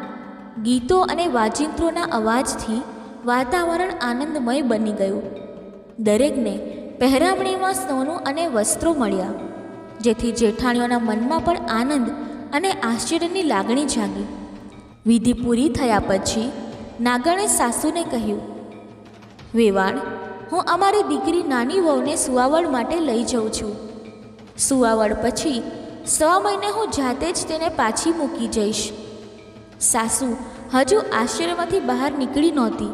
ગીતો અને વાજિંત્રોના અવાજથી વાતાવરણ આનંદમય બની ગયું. દરેકને પહેરામણીમાં સોનું અને વસ્ત્રો મળ્યા, જેથી જેઠાણીઓના મનમાં પણ આનંદ અને આશ્ચર્યની લાગણી જાગી. વિધિ પૂરી થયા પછી નાગણે સાસુને કહ્યું, વેવાણ, હું અમારી દીકરી નાની વહુને સુવાવડ માટે લઈ જાઉં છું. સુવાવડ પછી 6 મહિને હું જાતે જ તેને પાછી મૂકી જઈશ. સાસુ હજુ આશ્ચર્યમાંથી બહાર નીકળી નહોતી.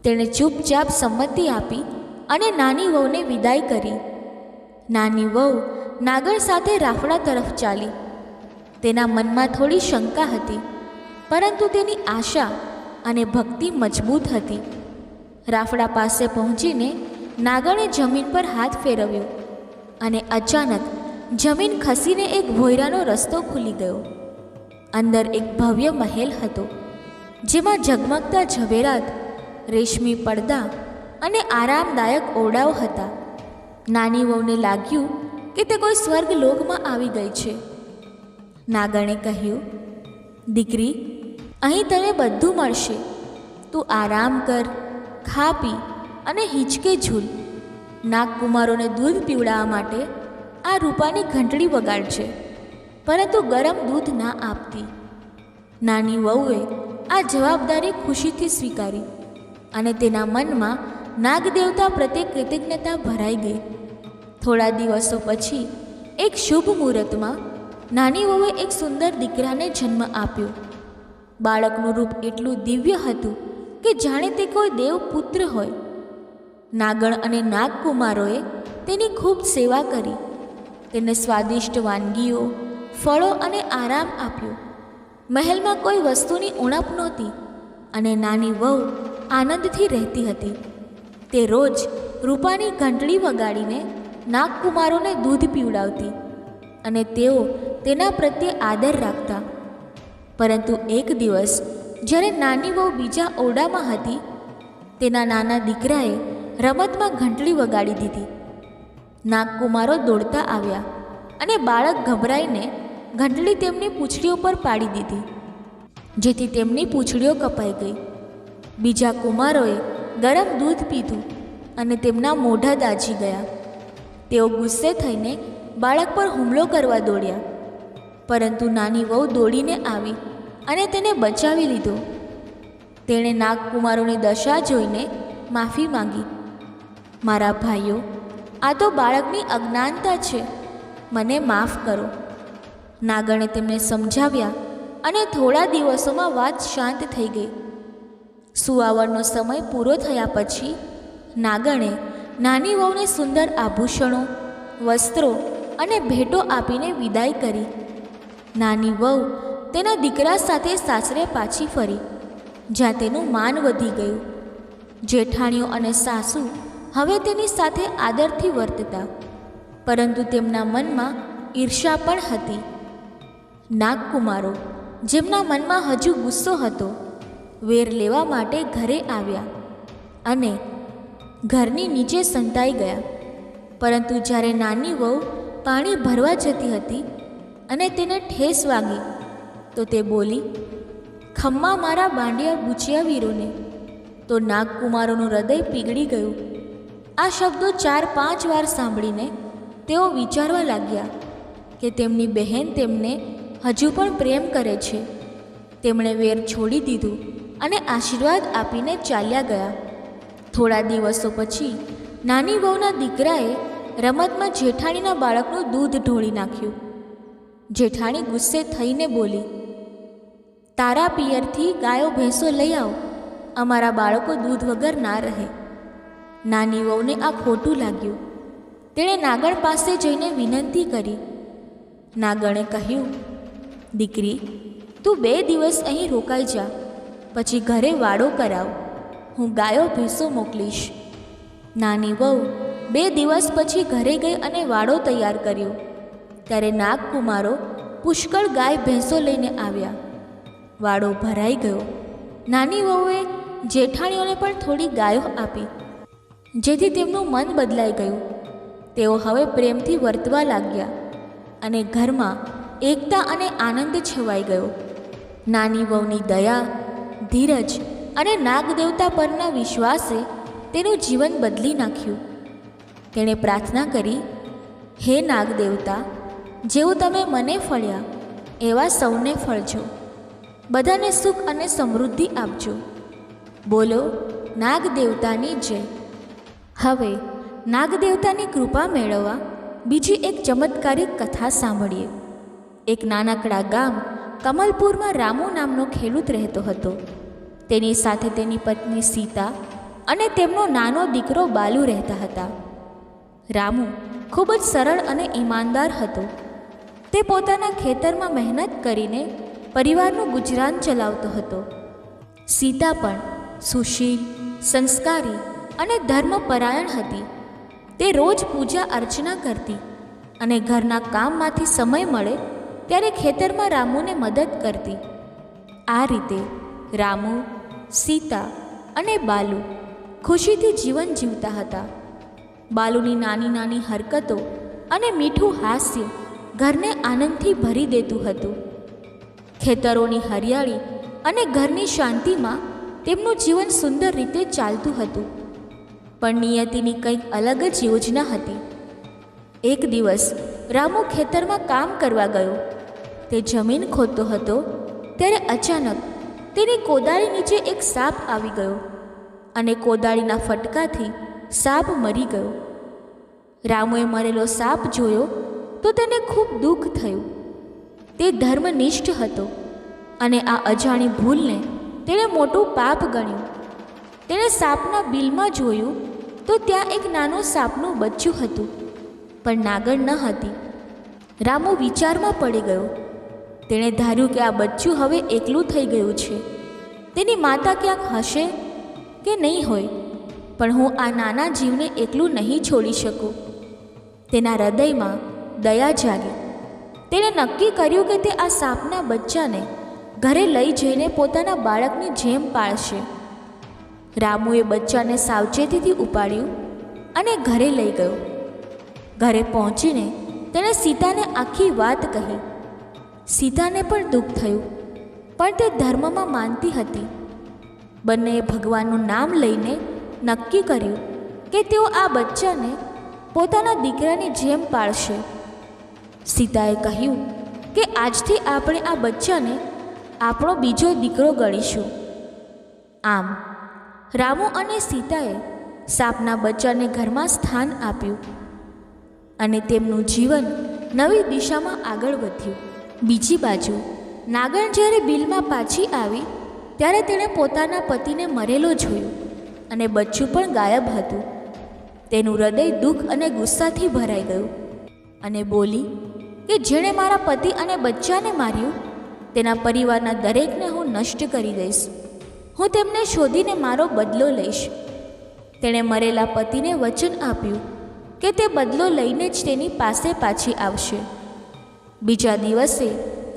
તેણે ચૂપચાપ સંમતિ આપી અને નાની વહુને વિદાય કરી. નાની વહુ નાગણ સાથે રાફડા તરફ ચાલી. તેના મનમાં થોડી શંકા હતી, પરંતુ તેની આશા અને ભક્તિ મજબૂત હતી. રાફડા પાસે પહોંચીને નાગણે જમીન પર હાથ ફેરવ્યો અને અચાનક જમીન ખસીને એક ભોંયરાનો રસ્તો ખુલી ગયો. અંદર એક ભવ્ય મહેલ હતો, જેમાં ઝગમગતા ઝવેરાત, રેશમી પડદા અને આરામદાયક ઓરડાઓ હતા. નાની વહુને લાગ્યું કે તે કોઈ સ્વર્ગલોકમાં આવી ગઈ છે. નાગણે કહ્યું, દીકરી, અહીં તને બધું મળશે. તું આરામ કર, ખા પી અને હિંચકે ઝૂલ. નાગકુમારોને દૂધ પીવડાવવા માટે આ રૂપાની ઘંટડી વગાડજે, પરંતુ ગરમ દૂધ ના આપતી. નાની વહુએ આ જવાબદારી ખુશીથી સ્વીકારી અને તેના મનમાં નાગદેવતા પ્રત્યે કૃતજ્ઞતા ભરાઈ ગઈ. થોડા દિવસો પછી એક શુભ મુહૂર્તમાં નાની વહુએ એક સુંદર દીકરાને જન્મ આપ્યો. બાળકનું રૂપ એટલું દિવ્ય હતું કે જાણે તે કોઈ દેવપુત્ર હોય. નાગણ અને નાગકુમારોએ તેની ખૂબ સેવા કરી. તેને સ્વાદિષ્ટ વાનગીઓ, ફળો અને આરામ આપ્યો. મહેલમાં કોઈ વસ્તુની ઉણપ નહોતી અને નાની વહુ આનંદથી રહેતી હતી. તે રોજ રૂપાની ઘંટડી વગાડીને નાગકુમારોને દૂધ પીવડાવતી અને તેઓ તેના પ્રત્યે આદર રાખતા. પરંતુ એક દિવસ જ્યારે નાની વહુ બીજા ઓરડામાં હતી, તેના નાના દીકરાએ રમતમાં ઘંટડી વગાડી દીધી. નાગકુમારો દોડતા આવ્યા અને બાળક ગભરાઈને ઘંટડી તેમની પૂંછડીઓ પર પાડી દીધી, જેથી તેમની પૂંછડીઓ કપાઈ ગઈ. બીજા કુમારોએ ગરમ દૂધ પીધું અને તેમના મોઢા દાઝી ગયા. તેઓ ગુસ્સે થઈને બાળક પર હુમલો કરવા દોડ્યા, પરંતુ નાની વહુ દોડીને આવી અને તેને બચાવી લીધો. તેણે નાગકુમારોની દશા જોઈને માફી માંગી. મારા ભાઈઓ, આ તો બાળકની અજ્ઞાનતા છે, મને માફ કરો. નાગણે તેમને સમજાવ્યા અને થોડા દિવસોમાં વાત શાંત થઈ ગઈ. સુવાવડનો સમય પૂરો થયા પછી નાગણે નાની વહુને સુંદર આભૂષણો, વસ્ત્રો અને ભેટો આપીને વિદાય કરી. નાની વહુ તેના દીકરા સાથે સાસરે પાછી ફરી, જ્યાં તેનું માન વધી ગયું. જેઠાણીઓ અને સાસુ હવે તેની સાથે આદરથી વર્તતા, પરંતુ તેમના મનમાં ઈર્ષ્યા પણ હતી. નાગકુમારો, જેમના મનમાં હજુ ગુસ્સો હતો, વેર લેવા માટે ઘરે આવ્યા અને ઘરની નીચે સંતાઈ ગયા. પરંતુ જ્યારે નાની વહુ પાણી ભરવા જતી હતી અને તેને ઠેસ વાગી, તો તે બોલી, ખમ્મા મારા બાંડિયા બુચિયા વીરોને. તો નાગકુમારોનું હૃદય પીગળી ગયું. આ શબ્દો 4-5 વાર સાંભળીને તેઓ વિચારવા લાગ્યા કે તેમની બહેન તેમને હજુ પણ પ્રેમ કરે છે. તેમણે વેર છોડી દીધું અને આશીર્વાદ આપીને ચાલ્યા ગયા. થોડા દિવસો પછી નાની વહુના દીકરાએ રમતમાં જેઠાણીના બાળકનું દૂધ ઢોળી નાખ્યું. જેઠાણી ગુસ્સે થઈને બોલી, તારા પિયરથી ગાયો ભેંસો લઈ આવ, અમારા બાળકો દૂધ વગર ના રહે. નાની વહુને આ ખોટું લાગ્યું. તેણે નાગણ પાસે જઈને વિનંતી કરી. નાગણે કહ્યું, દીકરી, તું 2 દિવસ અહીં રોકાઈ જા, પછી ઘરે વાડો કરાવ. હું ગાયો ભેંસો મોકલીશ. નાની વહુ 2 દિવસ પછી ઘરે ગઈ અને વાડો તૈયાર કર્યો. ત્યારે નાગકુમારો પુષ્કળ ગાય ભેંસો લઈને આવ્યા. વાડો ભરાઈ ગયો. નાની વહુએ જેઠાણીઓને પણ થોડી ગાયો આપી, જેથી તેમનું મન બદલાઈ ગયું. તેઓ હવે પ્રેમથી વર્તવા લાગ્યા અને ઘરમાં એકતા અને આનંદ છવાઈ ગયો. નાની વહુની દયા, ધીરજ અને નાગદેવતા પરના વિશ્વાસે તેનું જીવન બદલી નાખ્યું. તેણે પ્રાર્થના કરી, હે નાગદેવતા, જેવું તમે મને ફળ્યા એવા સૌને ફળજો. બધાને સુખ અને સમૃદ્ધિ આપજો. બોલો નાગદેવતાની જય. હવે નાગદેવતાની કૃપા મેળવવા બીજી એક ચમત્કારિક કથા સાંભળીએ. એક નાનકડા ગામ કમલપુરમાં રામુ નામનો ખેડૂત રહેતો હતો. તેની સાથે તેની પત્ની સીતા અને તેમનો નાનો દીકરો બાલુ રહેતા હતા. રામુ ખૂબ જ સરળ અને ઈમાનદાર હતો. તે પોતાના ખેતરમાં મહેનત કરીને પરિવારનું ગુજરાન ચલાવતો હતો. સીતા પણ સુશીલ, સંસ્કારી અને ધર્મપરાયણ હતી. તે રોજ પૂજા અર્ચના કરતી અને ઘરના કામમાંથી સમય મળે ત્યારે ખેતરમાં રામુને મદદ કરતી. આ રીતે રામુ, સીતા અને બાલુ ખુશીથી જીવન જીવતા હતા. બાલુની નાની નાની હરકતો અને મીઠું હાસ્ય ઘરને આનંદથી ભરી દેતું હતું. ખેતરોની હરિયાળી અને ઘરની શાંતિમાં તેમનું જીવન સુંદર રીતે ચાલતું હતું. પણ નિયતિની કંઈક અલગ જ યોજના હતી. એક દિવસ રામુ ખેતરમાં કામ કરવા ગયો. તે જમીન ખોદતો હતો ત્યારે અચાનક તેની કોદાળી નીચે એક સાપ આવી ગયો અને કોદાળીના ફટકાથી સાપ મરી ગયો. રામુએ મરેલો સાપ જોયો તો તેને ખૂબ દુઃખ થયું. તે ધર્મનિષ્ઠ હતો અને આ અજાણી ભૂલને તેણે મોટું પાપ ગણ્યું. તેણે સાપના બિલમાં જોયું તો ત્યાં એક નાનું સાપનું બચ્ચું હતું. પણ નાગણ ન હતી. રામુ વિચારમાં પડી ગયો. તેણે ધાર્યું કે આ બચ્ચું હવે એકલું થઈ ગયું છે. તેની માતા ક્યાંક હશે કે નહીં હોય, પણ હું આ નાના જીવને એકલું નહીં છોડી શકું. તેના હૃદયમાં દયા જાગી. તેણે નક્કી કર્યું કે તે આ સાપના બચ્ચાને ઘરે લઈ જઈને પોતાના બાળકની જેમ પાળશે. રામુએ બચ્ચાને સાવચેતીથી ઉપાડ્યું અને ઘરે લઈ ગયો. ઘરે પહોંચીને તેણે સીતાને આખી વાત કહી. સીતાને પણ દુઃખ થયું, પણ તે ધર્મમાં માનતી હતી. બંનેએ ભગવાનનું નામ લઈને નક્કી કર્યું કે તેઓ આ બચ્ચાને પોતાના દીકરાની જેમ પાળશે. સીતાએ કહ્યું કે આજથી આપણે આ બચ્ચાને આપણો બીજો દીકરો ગણીશું. આમ રામુ અને સીતાએ સાપના બચ્ચાને ઘરમાં સ્થાન આપ્યું અને તેમનું જીવન નવી દિશામાં આગળ વધ્યું. બીજી બાજુ નાગણ જ્યારે બિલમાં પાછી આવી ત્યારે તેણે પોતાના પતિને મરેલો જોયું અને બચ્ચું પણ ગાયબ હતું. તેનું હૃદય દુઃખ અને ગુસ્સાથી ભરાઈ ગયું અને બોલી કે જેણે મારા પતિ અને બચ્ચાને માર્યું તેના પરિવારના દરેકને હું નષ્ટ કરી દઈશ. હું તેમને શોધીને મારો બદલો લઈશ. તેણે મરેલા પતિને વચન આપ્યું કે તે બદલો લઈને જ તેની પાસે પાછી આવશે. બીજા દિવસે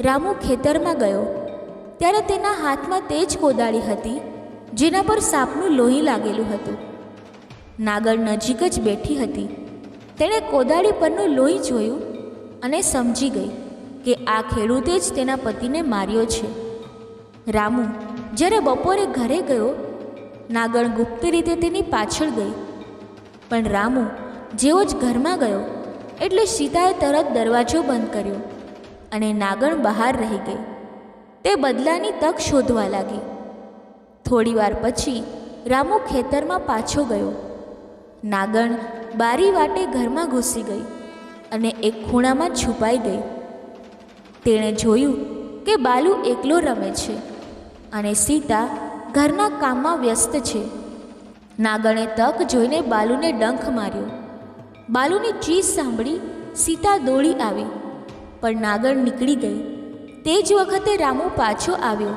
રામુ ખેતરમાં ગયો ત્યારે તેના હાથમાં તે જ કોદાળી હતી જેના પર સાપનું લોહી લાગેલું હતું. નાગણ નજીક જ બેઠી હતી. તેણે કોદાળી પરનું લોહી જોયું અને સમજી ગઈ કે આ ખેડૂતે જ તેના પતિને માર્યો છે. રામુ જ્યારે બપોરે ઘરે ગયો, નાગણ ગુપ્ત રીતે તેની પાછળ ગઈ. પણ રામુ જેવો જ ઘરમાં ગયો એટલે સીતાએ તરત દરવાજો બંધ કર્યો અને નાગણ બહાર રહી ગઈ. તે બદલાની તક શોધવા લાગી. થોડી વાર પછી રામુ ખેતરમાં પાછો ગયો. નાગણ બારી વાટે ઘરમાં ઘૂસી ગઈ અને એક ખૂણામાં છુપાઈ ગઈ. તેણે જોયું કે બાલુ એકલો રમે છે અને સીતા ઘરના કામમાં વ્યસ્ત છે. નાગણે તક જોઈને બાલુને ડંખ માર્યો. બાલુની ચીસ સાંભળી સીતા દોડી આવી, પણ નાગણ નીકળી ગઈ. તે જ વખતે રામુ પાછો આવ્યો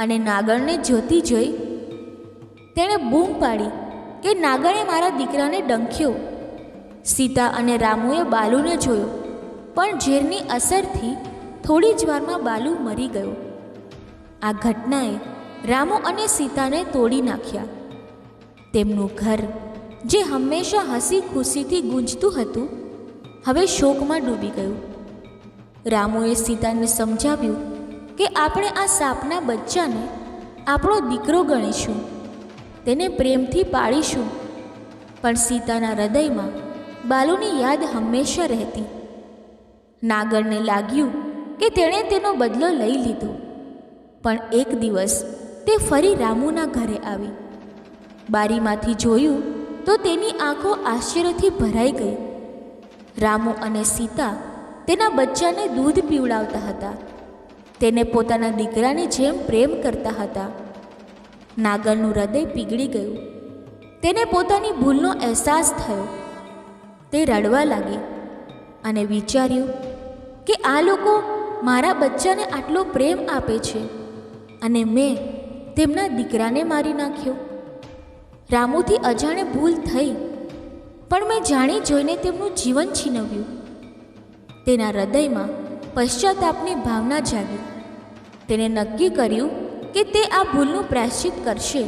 અને નાગણને જોતી જોઈ તેણે બૂમ પાડી કે નાગણે મારા દીકરાને ડંખ્યો. સીતા અને રામુએ બાલુને જોયો, પણ ઝેરની અસરથી થોડી જ વારમાં બાલુ મરી ગયો. આ ઘટનાએ રામુ અને સીતાને તોડી નાખ્યા. તેમનું ઘર, જે હંમેશા હસી ખુશીથી ગૂંજતું હતું, હવે શોકમાં ડૂબી ગયું. રામુએ સીતાને સમજાવ્યું કે આપણે આ સાપના બચ્ચાને આપણો દીકરો ગણીશું, તેને પ્રેમથી પાળીશું. પણ સીતાના હૃદયમાં બાલુની યાદ હંમેશા રહેતી. નાગણને લાગ્યું કે તેણે તેનો બદલો લઈ લીધો. પણ એક દિવસ તે ફરી રામુના ઘરે આવી. બારીમાંથી જોયું તો તેની આંખો આશ્ચર્યથી ભરાઈ ગઈ. રામુ અને સીતા તેના બચ્ચાને દૂધ પીવડાવતા હતા. તેને પોતાના દીકરાની જેમ પ્રેમ કરતા હતા. નાગણનું હૃદય પીગળી ગયું. તેને પોતાની ભૂલનો અહેસાસ થયો. તે રડવા લાગી અને વિચાર્યું કે આ લોકો મારા બચ્ચાને આટલો પ્રેમ આપે છે અને મેં તેમના દીકરાને મારી નાખ્યો. રામુથી અજાણે ભૂલ થઈ, પણ મેં જાણી જોઈને તેમનું જીવન છીનવ્યું. તેના હૃદયમાં પશ્ચાતાપની ભાવના જાગી. તેણે નક્કી કર્યું કે તે આ ભૂલનું પ્રાયશ્ચિત કરશે.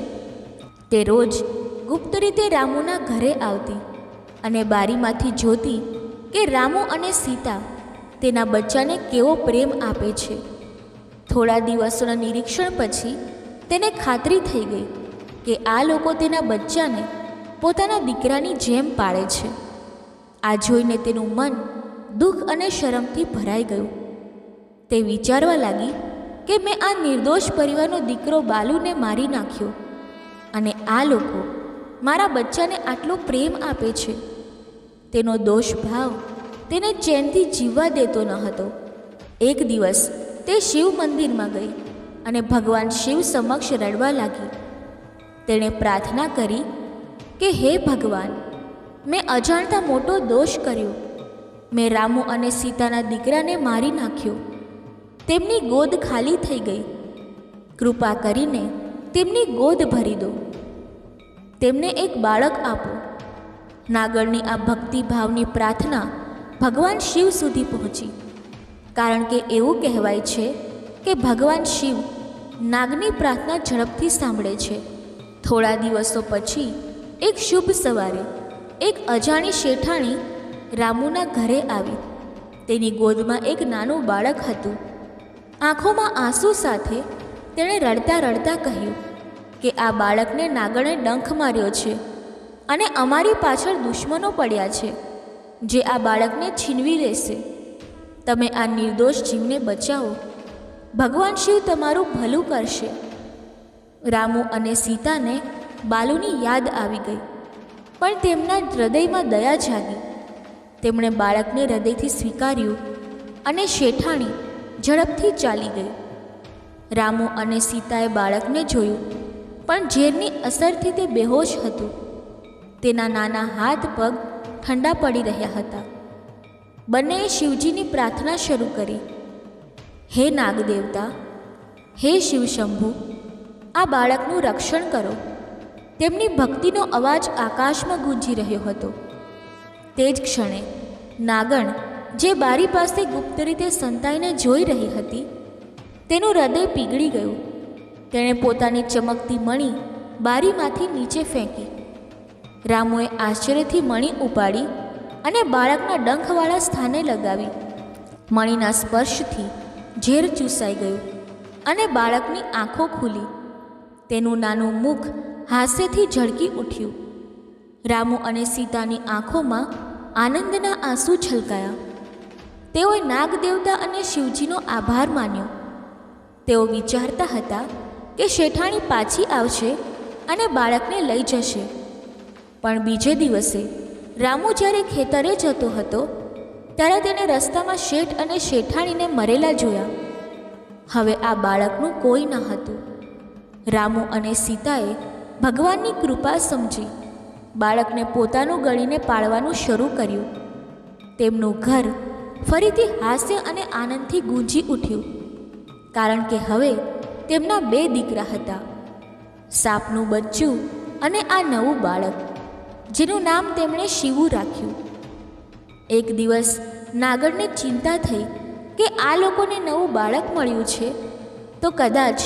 તે રોજ ગુપ્ત રીતે રામુના ઘરે આવતી અને બારીમાંથી જોતી કે રામુ અને સીતા તેના બચ્ચાને કેવો પ્રેમ આપે છે. થોડા દિવસોના નિરીક્ષણ પછી તેને ખાતરી થઈ ગઈ કે આ લોકો તેના બચ્ચાને પોતાના દીકરાની જેમ પાળે છે. આ જોઈને તેનું મન દુઃખ અને શરમથી ભરાઈ ગયું. તે વિચારવા લાગી કે મેં આ નિર્દોષ પરિવારનો દીકરો બાલુને મારી નાખ્યો અને આ લોકો મારા બચ્ચાને આટલો પ્રેમ આપે છે. તેનો દોષ ભાવ તેને ચેનથી જીવવા દેતો ન હતો. એક દિવસ તે શિવ મંદિરમાં ગઈ અને ભગવાન શિવ સમક્ષ રડવા લાગી. તેણે પ્રાર્થના કરી કે હે ભગવાન, મેં અજાણતા મોટો દોષ કર્યો મેં રામુ અને સીતાના દીકરાને મારી નાખ્યો. તેમની ગોદ ખાલી થઈ ગઈ. કૃપા કરીને તેમની ગોદ ભરી દો. તેમને એક બાળક આપો. નાગણની આ ભક્તિભાવની પ્રાર્થના ભગવાન શિવ સુધી પહોંચી, કારણ કે એવું કહેવાય છે કે ભગવાન શિવ નાગની પ્રાર્થના ઝડપથી સાંભળે છે. થોડા દિવસો પછી એક શુભ સવારે એક અજાણી શેઠાણી રામુના ઘરે આવી. તેની ગોદમાં એક નાનું બાળક હતું. આંખોમાં આંસુ સાથે તેણે રડતા રડતા કહ્યું કે આ બાળકને નાગણે ડંખ માર્યો છે અને અમારી પાછળ દુશ્મનો પડ્યા છે જે આ બાળકને છીનવી લેશે. તમે આ નિર્દોષ જીવને બચાવો. ભગવાન શિવ તમારું ભલું કરશે. રામુ અને સીતાને બાલુની યાદ આવી ગઈ, પણ તેમના હૃદયમાં દયા જાગી. તેમણે બાળકને હૃદયથી સ્વીકાર્યું અને શેઠાણી ઝડપથી ચાલી ગઈ. રામુ અને સીતાએ બાળકને જોયું, પણ ઝેરની અસરથી તે બેહોશ હતું. તેના નાના હાથ પગ ઠંડા પડી રહ્યા હતા. બંનેએ શિવજીની પ્રાર્થના શરૂ કરી. હે નાગદેવતા, હે શિવશંભુ, આ બાળકનું રક્ષણ કરો. તેમની ભક્તિનો અવાજ આકાશમાં ગુંજી રહ્યો હતો. તે જ ક્ષણે નાગણ, જે બારી પાસે ગુપ્ત રીતે સંતાઈને જોઈ રહી હતી, તેનું હૃદય પીગળી ગયું. તેણે પોતાની ચમકતી મણી બારીમાંથી નીચે ફેંકી. રામુએ આશ્ચર્યથી મણી ઉપાડી અને બાળકના ડંખવાળા સ્થાને લગાવી. મણીના સ્પર્શથી ઝેર ચૂસાઈ ગયું અને બાળકની આંખો ખુલી. તેનું નાનું મુખ હાસ્યથી ઝળકી ઉઠ્યું. રામુ અને સીતાની આંખોમાં આનંદના આંસુ છલકાયા. તેઓએ નાગદેવતા અને શિવજીનો આભાર માન્યો. તેઓ વિચારતા હતા કે શેઠાણી પાછી આવશે અને બાળકને લઈ જશે. પણ બીજે દિવસે રામુ જ્યારે ખેતરે જતો હતો ત્યારે તેને રસ્તામાં શેઠ અને શેઠાણીને મરેલા જોયા. હવે આ બાળકનું કોઈ ન હતું. રામુ અને સીતાએ ભગવાનની કૃપા સમજી બાળકને પોતાનું ગણીને પાળવાનું શરૂ કર્યું. તેમનું ઘર ફરીથી હાસ્ય અને આનંદથી ગૂંજી ઉઠ્યું, કારણ કે હવે તેમના 2 દીકરા હતા, સાપનું બચ્ચું અને આ નવું બાળક, જેનું નામ તેમણે શિવુ રાખ્યું. એક દિવસ નાગણને ચિંતા થઈ કે આ લોકોને નવું બાળક મળ્યું છે તો કદાચ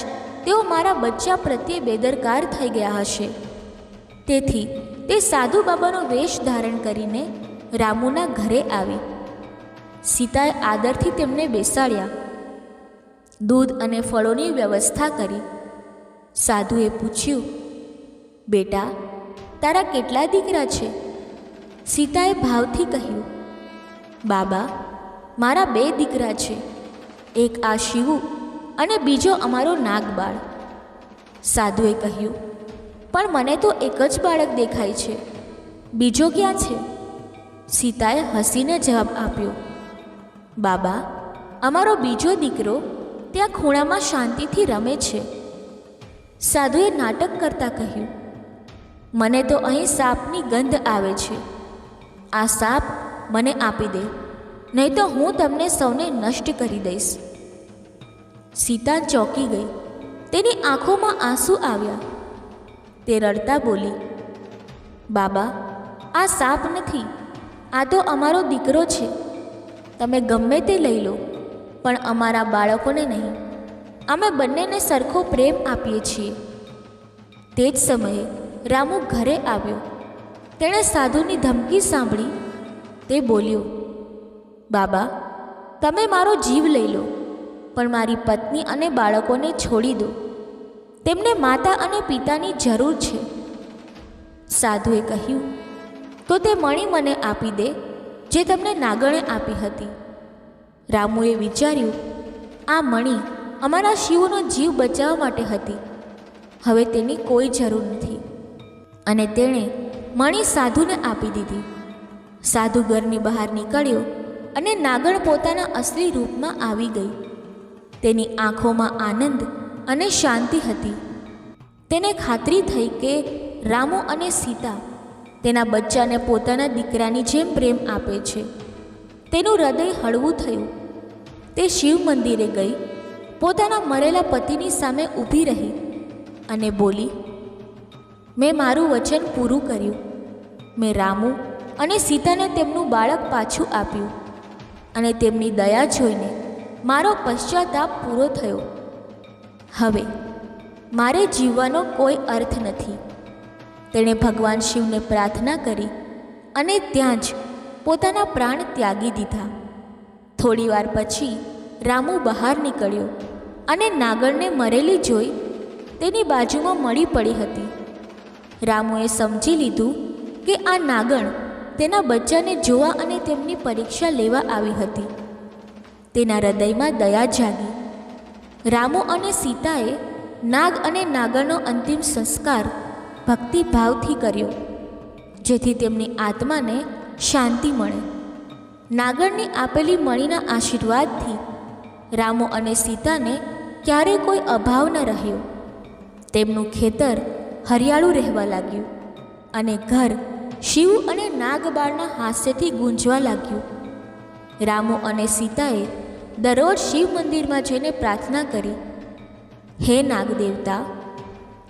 તેઓ મારા બચ્ચા પ્રત્યે બેદરકાર થઈ ગયા હશે. તેથી તે સાધુ બાબાનો વેશ ધારણ કરીને રામુના ઘરે આવી. સીતાએ આદરથી તેમને બેસાડ્યા. દૂધ અને ફળોની વ્યવસ્થા કરી. સાધુએ પૂછ્યું, બેટા, તારા કેટલા દીકરા છે? સીતાએ ભાવથી કહ્યું, બાબા, મારા 2 દીકરા છે. એક આ શિવુ અને બીજો અમારો નાગબાળ. સાધુએ કહ્યું, પણ મને તો એક જ બાળક દેખાય છે, બીજો ક્યાં છે? સીતાએ હસીને જવાબ આપ્યો, બાબા, અમારો બીજો દીકરો ત્યાં ખૂણામાં શાંતિથી રમે છે. સાધુએ નાટક કરતા કહ્યું, મને તો અહીં સાપની ગંધ આવે છે. આ સાપ મને આપી દે, નહીં તો હું તમને સૌને નષ્ટ કરી દઈશ. સીતા ચોંકી ગઈ. તેની આંખોમાં આંસુ આવ્યા. તે રડતા બોલી, બાબા, આ સાપ નથી, આ તો અમારો દીકરો છે. તમે ગમે તે લઈ લો, પણ અમારા બાળકોને નહીં. અમે બંનેને સરખો પ્રેમ આપીએ છીએ. તે જ સમયે રામુ ઘરે આવ્યો. તેણે સાધુની ધમકી સાંભળી. તે બોલ્યો, બાબા, તમે મારો જીવ લઈ લો, પણ મારી પત્ની અને બાળકોને છોડી દો. તેમને માતા અને પિતાની જરૂર છે. સાધુએ કહ્યું, તો તે મણી મને આપી દે જે તમને નાગણે આપી હતી. રામુએ વિચાર્યું, આ મણી અમારા શિવનો જીવ બચાવવા માટે હતી. હવે તેની કોઈ જરૂર નથી. અને તેણે મણી સાધુને આપી દીધી. સાધુ ઘરની બહાર નીકળ્યો અને નાગણ પોતાના અસલી રૂપમાં આવી ગઈ. તેની આંખોમાં આનંદ અને શાંતિ હતી. તેને ખાતરી થઈ કે રામુ અને સીતા તેના બચ્ચાને પોતાના દીકરાની જેમ પ્રેમ આપે છે. તેનું હૃદય હળવું થયું. તે શિવ મંદિરે ગઈ, પોતાના મરેલા પતિની સામે ઊભી રહી અને બોલી, મેં મારું વચન પૂરું કર્યું. મેં રામુ અને સીતાને તેમનું બાળક પાછું આપ્યું અને તેમની દયા જોઈને મારો પશ્ચાતાપ પૂરો થયો. હવે મારે જીવવાનો કોઈ અર્થ નથી. તેણે ભગવાન શિવને પ્રાર્થના કરી અને ત્યાં જ પોતાના પ્રાણ ત્યાગી દીધા. થોડી વાર પછી રામુ બહાર નીકળ્યો અને નાગણને મરેલી જોઈ તેની બાજુમાં મળી પડી હતી. રામુએ સમજી લીધું કે આ નાગણ તેના બચ્ચાને જોવા અને તેમની પરીક્ષા લેવા આવી હતી. તેના હૃદયમાં દયા જાગી. રામુ અને સીતાએ નાગ અને નાગણનો અંતિમ સંસ્કાર ભક્તિભાવથી કર્યો, જેથી તેમની આત્માને શાંતિ મળે. નાગણની આપેલી મણીના આશીર્વાદથી રામુ અને સીતાને ક્યારેય કોઈ અભાવ ન રહ્યો. તેમનું ખેતર હરિયાળું રહેવા લાગ્યું અને ઘર શિવ અને નાગબાળના હાસ્યથી ગૂંજવા લાગ્યું. રામુ અને સીતાએ દરરોજ શિવ મંદિરમાં જઈને પ્રાર્થના કરી, હે નાગદેવતા,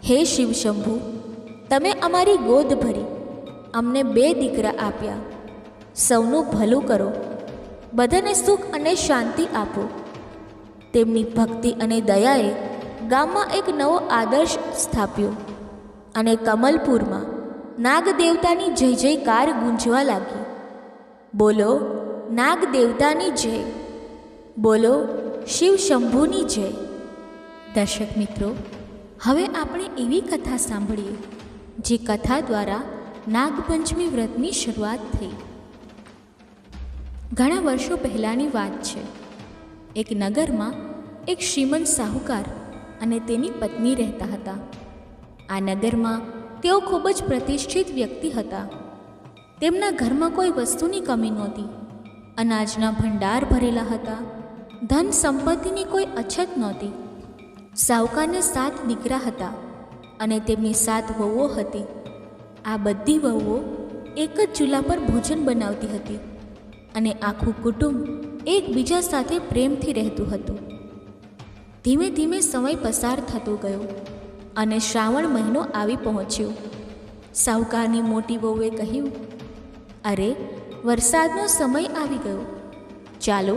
હે શિવશંભુ, તમે અમારી ગોદ ભરી અમને 2 દીકરા આપ્યા. સૌનું ભલું કરો, બધાને સુખ અને શાંતિ આપો. તેમની ભક્તિ અને દયાએ ગામમાં એક નવો આદર્શ સ્થાપ્યો અને કમલપુરમાં નાગદેવતાની જય જયકાર ગુંજવા લાગી. બોલો નાગદેવતાની જય, બોલો શિવ શંભુની જય. દર્શક મિત્રો, હવે આપણે એવી કથા સાંભળીએ જે કથા દ્વારા નાગપંચમી વ્રતની શરૂઆત થઈ. ઘણા વર્ષો પહેલાંની વાત છે. એક નગરમાં એક શ્રીમંત સાહુકાર અને તેની પત્ની રહેતા હતા. આ નગરમાં તેઓ ખૂબ જ પ્રતિષ્ઠિત વ્યક્તિ હતા. તેમના ઘરમાં કોઈ વસ્તુની કમી નહોતી. અનાજના ભંડાર ભરેલા હતા. ધન સંપત્તિની કોઈ અછત નહોતી. સાહુકારને 7 દીકરા હતા અને તેમની 7 વહુઓ હતી. આ બધી વહુઓ એક જ ચૂલા પર ભોજન બનાવતી હતી અને આખું કુટુંબ એકબીજા સાથે પ્રેમથી રહેતું હતું. ધીમે ધીમે સમય પસાર થતો ગયો અને શ્રાવણ મહિનો આવી પહોંચ્યો. સાહુકારની મોટી વહુએ કહ્યું, અરે, વરસાદનો સમય આવી ગયો. ચાલો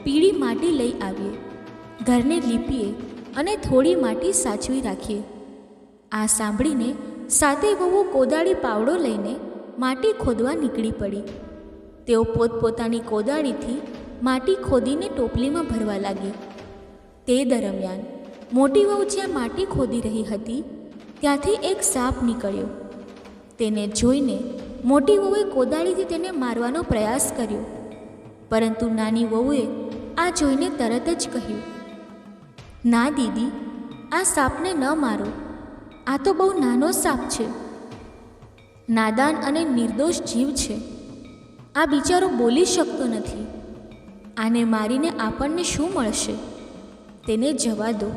પીળી માટી લઈ આવીએ, ઘરને લીપીએ અને થોડી માટી સાચવી રાખીએ. આ સાંભળીને 7 વહુઓ કોદાળી પાવડો લઈને માટી ખોદવા નીકળી પડી. તેઓ પોતપોતાની કોદાળીથી માટી ખોદીને ટોપલીમાં ભરવા લાગી. તે દરમિયાન મોટી વહુ જ્યાં માટી ખોદી રહી હતી ત્યાંથી એક સાપ નીકળ્યો. તેને જોઈને મોટી વહુએ કોદાળીથી તેને મારવાનો પ્રયાસ કર્યો, પરંતુ નાની વહુએ આ જોઈને તરત જ કહ્યું, ના દીદી, આ સાપને ન મારો. આ તો બહુ નાનો સાપ છે. નાદાન અને નિર્દોષ જીવ છે. આ બિચારો બોલી શકતો નથી. આને મારીને આપણને શું મળશે? તેને જવા દો.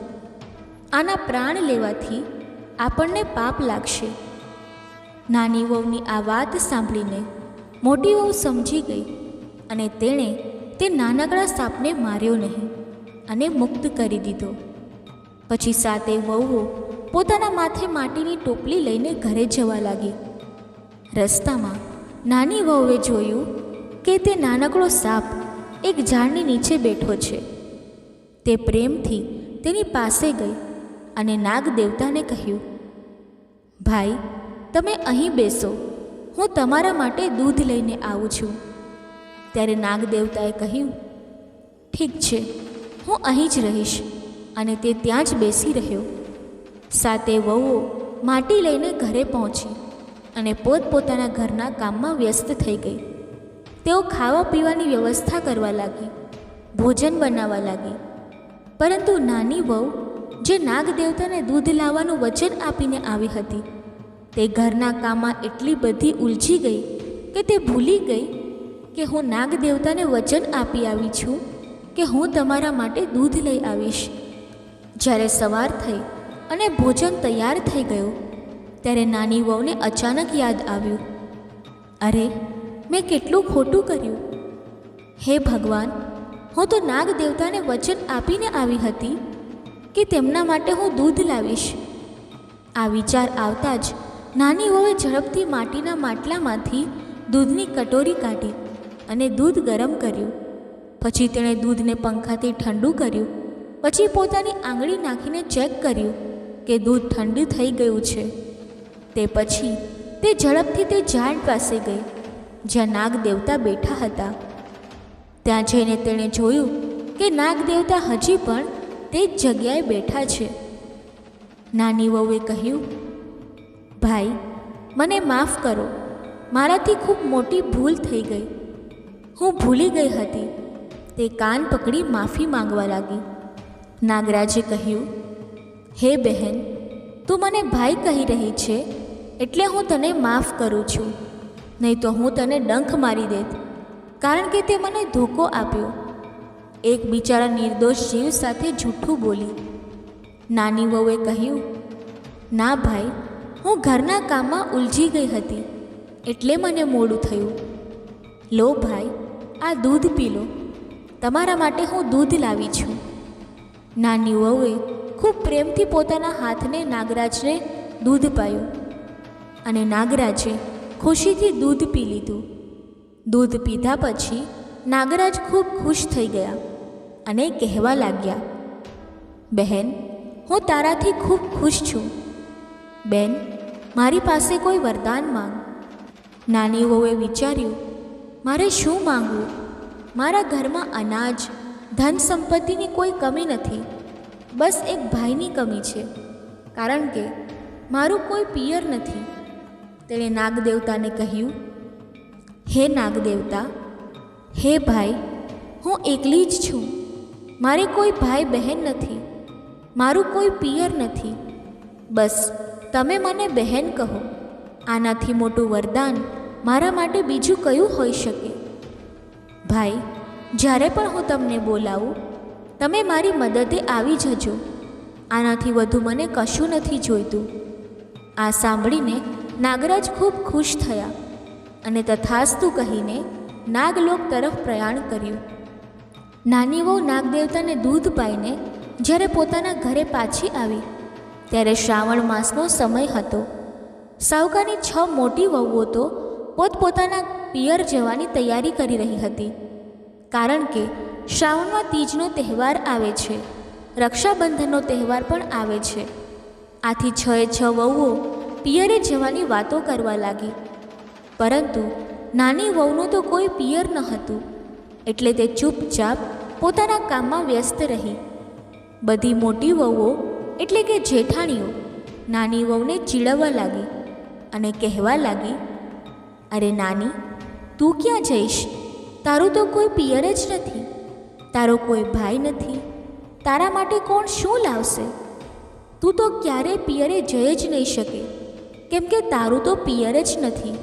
આના પ્રાણ લેવાથી આપણને પાપ લાગશે. નાની વહુની આ વાત સાંભળીને મોટી વહુ સમજી ગઈ અને તેણે તે નાનકડા સાપને માર્યો નહીં અને મુક્ત કરી દીધો. પછી 7 વહુઓ પોતાના માથે માટીની ટોપલી લઈને ઘરે જવા લાગી. રસ્તામાં નાની વહુએ જોયું કે તે નાનકડો સાપ એક ઝાડની નીચે બેઠો છે. તે પ્રેમથી તેની પાસે ગઈ અને નાગદેવતાને કહ્યું, ભાઈ, તમે અહીં બેસો, હું તમારા માટે દૂધ લઈને આવું છું. ત્યારે નાગદેવતાએ કહ્યું, ઠીક છે, હું અહીં જ રહીશ. અને તે ત્યાં જ બેસી રહ્યો. 7 વહુઓ માટી લઈને ઘરે પહોંચી અને પોતપોતાના ઘરના કામમાં વ્યસ્ત થઈ ગઈ. તેઓ ખાવા પીવાની વ્યવસ્થા કરવા લાગી, ભોજન બનાવવા લાગી. પરંતુ નાની વહુ, જે નાગદેવતાને દૂધ લાવવાનું વચન આપીને આવી હતી, તે ઘરના કામમાં એટલી બધી ઉલઝી ગઈ કે તે ભૂલી ગઈ કે હું નાગદેવતાને વચન આપી આવી છું કે હું તમારા માટે દૂધ લઈ આવીશ. જ્યારે સવાર થઈ અને ભોજન તૈયાર થઈ ગયું ત્યારે નાની વહુને અચાનક યાદ આવ્યું, અરે, મેં કેટલું ખોટું કર્યું. હે ભગવાન, હું તો નાગ દેવતાને વચન આપીને આવી હતી કે તેમના માટે હું દૂધ લાવીશ. આ વિચાર આવતા જ નાની વહુએ ઝડપથી માટીના માટલામાંથી દૂધની કટોરી કાઢી અને દૂધ ગરમ કર્યું. પછી તેણે દૂધને પંખાથી ઠંડુ કર્યું. પછી પોતાની આંગળી નાખીને ચેક કર્યું કે દૂધ ઠંડુ થઈ ગયું છે. તે પછી તે ઝડપથી તે ઝાડ પાસે ગઈ જ્યાં નાગ દેવતા બેઠા હતા. ત્યાં જઈને તેણે જોયું કે નાગ દેવતા હજી પણ તે જ જગ્યાએ બેઠા છે. નાની વહુએ કહ્યું, ભાઈ, મને માફ કરો, મારાથી ખૂબ મોટી ભૂલ થઈ ગઈ. હું ભૂલી ગઈ હતી. તે કાન પકડી માફી માંગવા લાગી. નાગરાજે કહ્યું, હે બહેન, તું મને ભાઈ કહી રહી છે એટલે હું તને માફ કરું છું, નહીં તો હું તને ડંખ મારી દેત, કારણ કે તે મને ધોકો આપ્યો. એક બિચારા નિર્દોષ જીવ સાથે જૂઠું બોલી. નાની વહુએ કહ્યું, ના ભાઈ, હું ઘરના કામમાં ઉલઝી ગઈ હતી એટલે મને મોડું થયું. લો ભાઈ, આ દૂધ પી લો. તમારા માટે હું દૂધ લાવી છું. નાની વહુએ ખૂબ પ્રેમથી પોતાના હાથને નાગરાજને દૂધ પાયું અને નાગરાજે ખુશીથી દૂધ પી લીધું. દૂધ પીધા પછી નાગરાજ ખૂબ ખુશ થઈ ગયા અને કહેવા લાગ્યા, બહેન, હું તારાથી ખૂબ ખુશ છું. બેન, મારી પાસે કોઈ વરદાન માંગ. નાની વહુએ વિચાર્યું, મારે શું માંગવું? મારા ઘરમાં અનાજ, ધન સંપત્તિની કોઈ કમી નથી. બસ એક ભાઈની કમી છે, કારણ કે મારું કોઈ પિયર નથી. તેણે નાગદેવતાને કહ્યું, હે નાગદેવતા, હે ભાઈ, હું એકલી જ છું. મારે કોઈ ભાઈ બહેન નથી. મારું કોઈ પિયર નથી. બસ તમે મને બહેન કહો. આનાથી મોટું વરદાન મારા માટે બીજું કયું હોઈ શકે? ભાઈ, જ્યારે પણ હું તમને બોલાવું તમે મારી મદદે આવી જજો. આનાથી વધુ મને કશું નથી જોઈતું. આ સાંભળીને નાગરાજ ખૂબ ખુશ થયા અને તથાસ્તુ કહીને નાગલોક તરફ પ્રયાણ કર્યું. નાની વહુ નાગદેવતાને દૂધ પાઈને જ્યારે પોતાના ઘરે પાછી આવી ત્યારે શ્રાવણ માસનો સમય હતો. સાવકાની 6 મોટી વહુઓ તો પોતપોતાના પિયર જવાની તૈયારી કરી રહી હતી, કારણ કે શ્રાવણમાં તીજનો તહેવાર આવે છે, રક્ષાબંધનનો તહેવાર પણ આવે છે. આથી 6 વહુઓ પિયરે જવાની વાતો કરવા લાગી. પરંતુ નાની વહુનું તો કોઈ પિયર ન હતું, એટલે તે ચૂપચાપ પોતાના કામમાં વ્યસ્ત રહી. બધી મોટી વહુઓ એટલે કે જેઠાણીઓ નાની વહુને ચીડવવા લાગી અને કહેવા લાગી, અરે નાની, તું ક્યાં જઈશ? તારું તો કોઈ પિયર જ નથી. તારો કોઈ ભાઈ નથી. તારા માટે કોણ શું લાવશે? તું તો ક્યારેય પિયરે જઈ જ નહીં શકે, કેમ કે તારું તો પિયર જ નથી.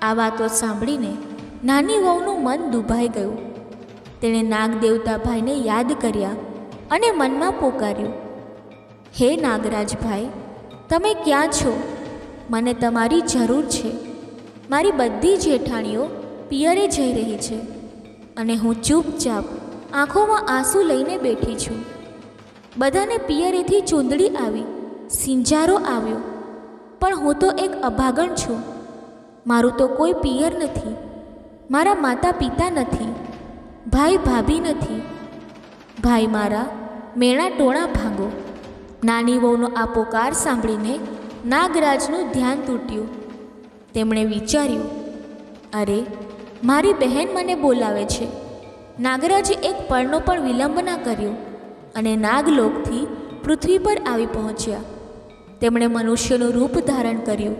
આ વાતો સાંભળીને નાની વહુનું મન દુભાઈ ગયું. તેણે નાગદેવતા ભાઈને યાદ કર્યા અને મનમાં પોકાર્યું, હે નાગરાજભાઈ, તમે ક્યાં છો? મને તમારી જરૂર છે. મારી બધી જેઠાણીઓ પિયરે જઈ રહી છે અને હું ચૂપચાપ આંખોમાં આંસુ લઈને બેઠી છું. બધાને પિયરેથી ચૂંદડી આવી, સિંજારો આવ્યો, પણ હું તો એક અભાગણ છું. મારું તો કોઈ પિયર નથી. મારા માતા પિતા નથી. ભાઈ ભાભી નથી. ભાઈ મારા મેણા ટોણા ભાંગો. નાની વહુનો આ પોકાર સાંભળીને નાગરાજનું ધ્યાન તૂટ્યું. તેમણે વિચાર્યું, અરે, મારી બહેન મને બોલાવે છે. નાગરાજે એક પળનો પણ વિલંબ ના કર્યો અને નાગલોકથી પૃથ્વી પર આવી પહોંચ્યા. તેમણે મનુષ્યનું રૂપ ધારણ કર્યું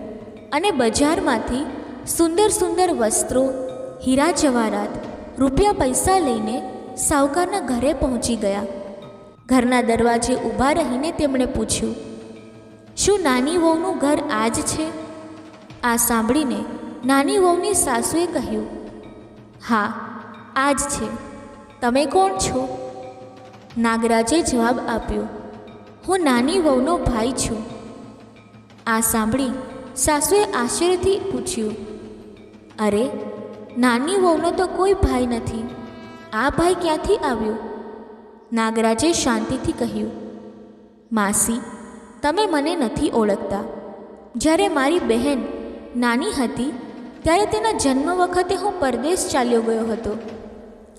અને બજારમાંથી સુંદર સુંદર વસ્ત્રો, હીરા જવાહરાત, રૂપિયા પૈસા લઈને સાવકારના ઘરે પહોંચી ગયા. ઘરના દરવાજે ઊભા રહીને તેમણે પૂછ્યું, શું નાની વહુનું ઘર આ જ છે? આ સાંભળીને નાની વહુની સાસુએ કહ્યું, હા, આ જ છે. તમે કોણ છો? નાગરાજે જવાબ આપ્યો, હું નાની વહુનો ભાઈ છું. આ સાંભળી સાસુએ આશ્ચર્યથી પૂછ્યું, અરે, નાની વહુનો તો કોઈ ભાઈ નથી. આ ભાઈ ક્યાંથી આવ્યો? નાગરાજે શાંતિથી કહ્યું, માસી, તમે મને નથી ઓળખતા. જ્યારે મારી બહેન નાની હતી ત્યારે તેના જન્મ વખતે હું પરદેશ ચાલ્યો ગયો હતો.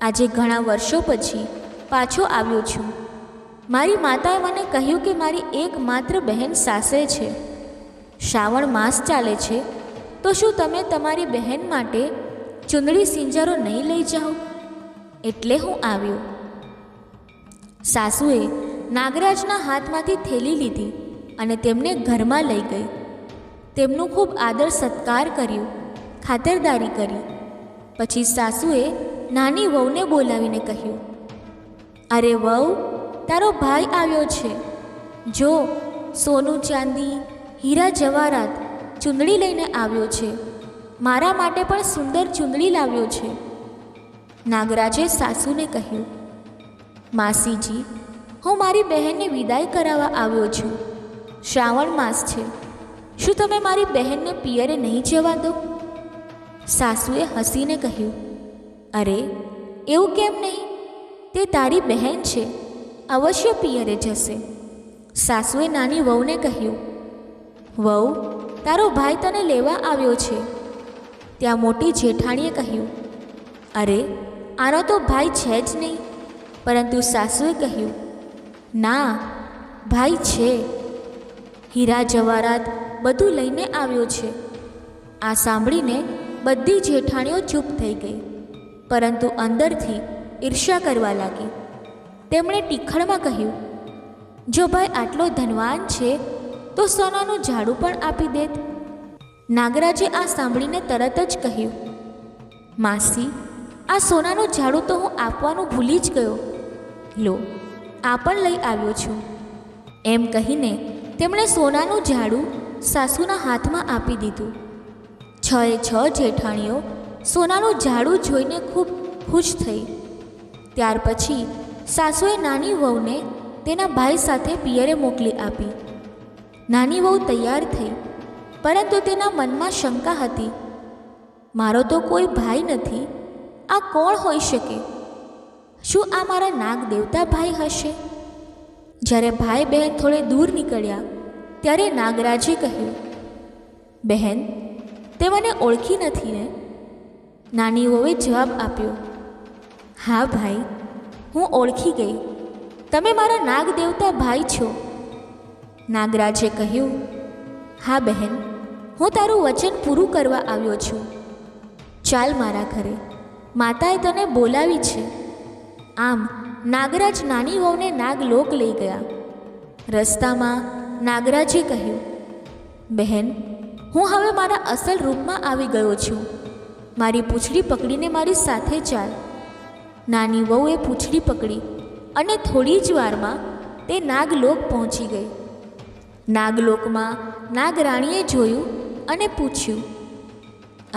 આજે ઘણા વર્ષો પછી પાછો આવ્યો છું. મારી માતાએ મને કહ્યું કે મારી એકમાત્ર બહેન સાસરે છે. શ્રાવણ માસ ચાલે છે, તો શું તમે તમારી બહેન માટે ચૂંદડી સિંજારો નહીં લઈ જાઓ? એટલે હું આવ્યો. સાસુએ નાગરાજના હાથમાંથી થેલી લીધી અને તેમને ઘરમાં લઈ ગઈ. તેમનું ખૂબ આદર સત્કાર કર્યું, ખાતરદારી કરી. પછી સાસુએ નાની વહુને બોલાવીને કહ્યું, અરે વહુ, તારો ભાઈ આવ્યો છે. જો, સોનું ચાંદી, હીરા જવાહરાત, ચૂંદડી લઈને આવ્યો છે. મારા માટે પણ સુંદર ચૂંદડી લાવ્યો છે. નાગરાજે સાસુને કહ્યું, માસીજી, હું મારી બહેનને વિદાય કરાવવા આવ્યો છું. શ્રાવણ માસ છે. શું તમે મારી બહેનને પિયરે નહીં જવા દો? સાસુએ હસીને કહ્યું, અરે એવું કેમ નહીં? તે તારી બહેન છે, અવશ્ય પિયરે જશે. સાસુએ નાની વહુને કહ્યું, વહુ, તારો ભાઈ તને લેવા આવ્યો છે. ત્યાં મોટી જેઠાણીએ કહ્યું, અરે આનો તો ભાઈ છે જ નહીં. પરંતુ સાસુએ કહ્યું, ના, ભાઈ છે. હીરા જવાહરાત બધું લઈને આવ્યો છે. આ સાંભળીને બધી જેઠાણીઓ ચૂપ થઈ ગઈ, પરંતુ અંદરથી ઈર્ષ્યા કરવા લાગી. તેમણે ટીખળમાં કહ્યું, જો ભાઈ આટલો ધનવાન છે તો સોનાનું ઝાડુ પણ આપી દેત. નાગરાજે આ સાંભળીને તરત જ કહ્યું, માસી, આ સોનાનું ઝાડુ તો હું આપવાનું ભૂલી જ ગયો. લો, આ પણ લઈ આવ્યો છું. એમ કહીને તેમણે સોનાનું ઝાડુ સાસુના હાથમાં આપી દીધું. 6 જેઠાણીઓ સોનાનું ઝાડુ જોઈને ખૂબ ખુશ થઈ. ત્યાર પછી સાસુએ નાની વહુને તેના ભાઈ સાથે પિયરે મોકલી આપી. નાની વહુ તૈયાર થઈ, પરંતુ તેના મનમાં શંકા હતી. મારો તો કોઈ ભાઈ નથી. આ કોણ હોઈ શકે? શું આ મારા નાગ દેવતા ભાઈ હશે? જ્યારે ભાઈ બહેન થોડે દૂર નીકળ્યા ત્યારે નાગરાજે કહ્યું, બહેન, તે મને ઓળખી નથી ને? નાની વહુએ જવાબ આપ્યો, હા ભાઈ, હું ઓળખી ગઈ. તમે મારા નાગ દેવતા ભાઈ છો. નાગરાજે કહ્યું, હા બહેન, હું તારું વચન પૂરું કરવા આવ્યો છું. ચાલ મારા ઘરે, માતાએ તને બોલાવી છે. આમ નાગરાજ નાની વહુને નાગલોક લઈ ગયા. રસ્તામાં નાગરાજે કહ્યું, બહેન, હું હવે મારા અસલ રૂપમાં આવી ગયો છું. મારી પૂંછડી પકડીને મારી સાથે ચાલ. નાની વહુએ પૂંછડી પકડી અને થોડી જ વારમાં તે નાગલોક પહોંચી ગઈ. નાગલોકમાં નાગરાણીએ જોયું અને પૂછ્યું,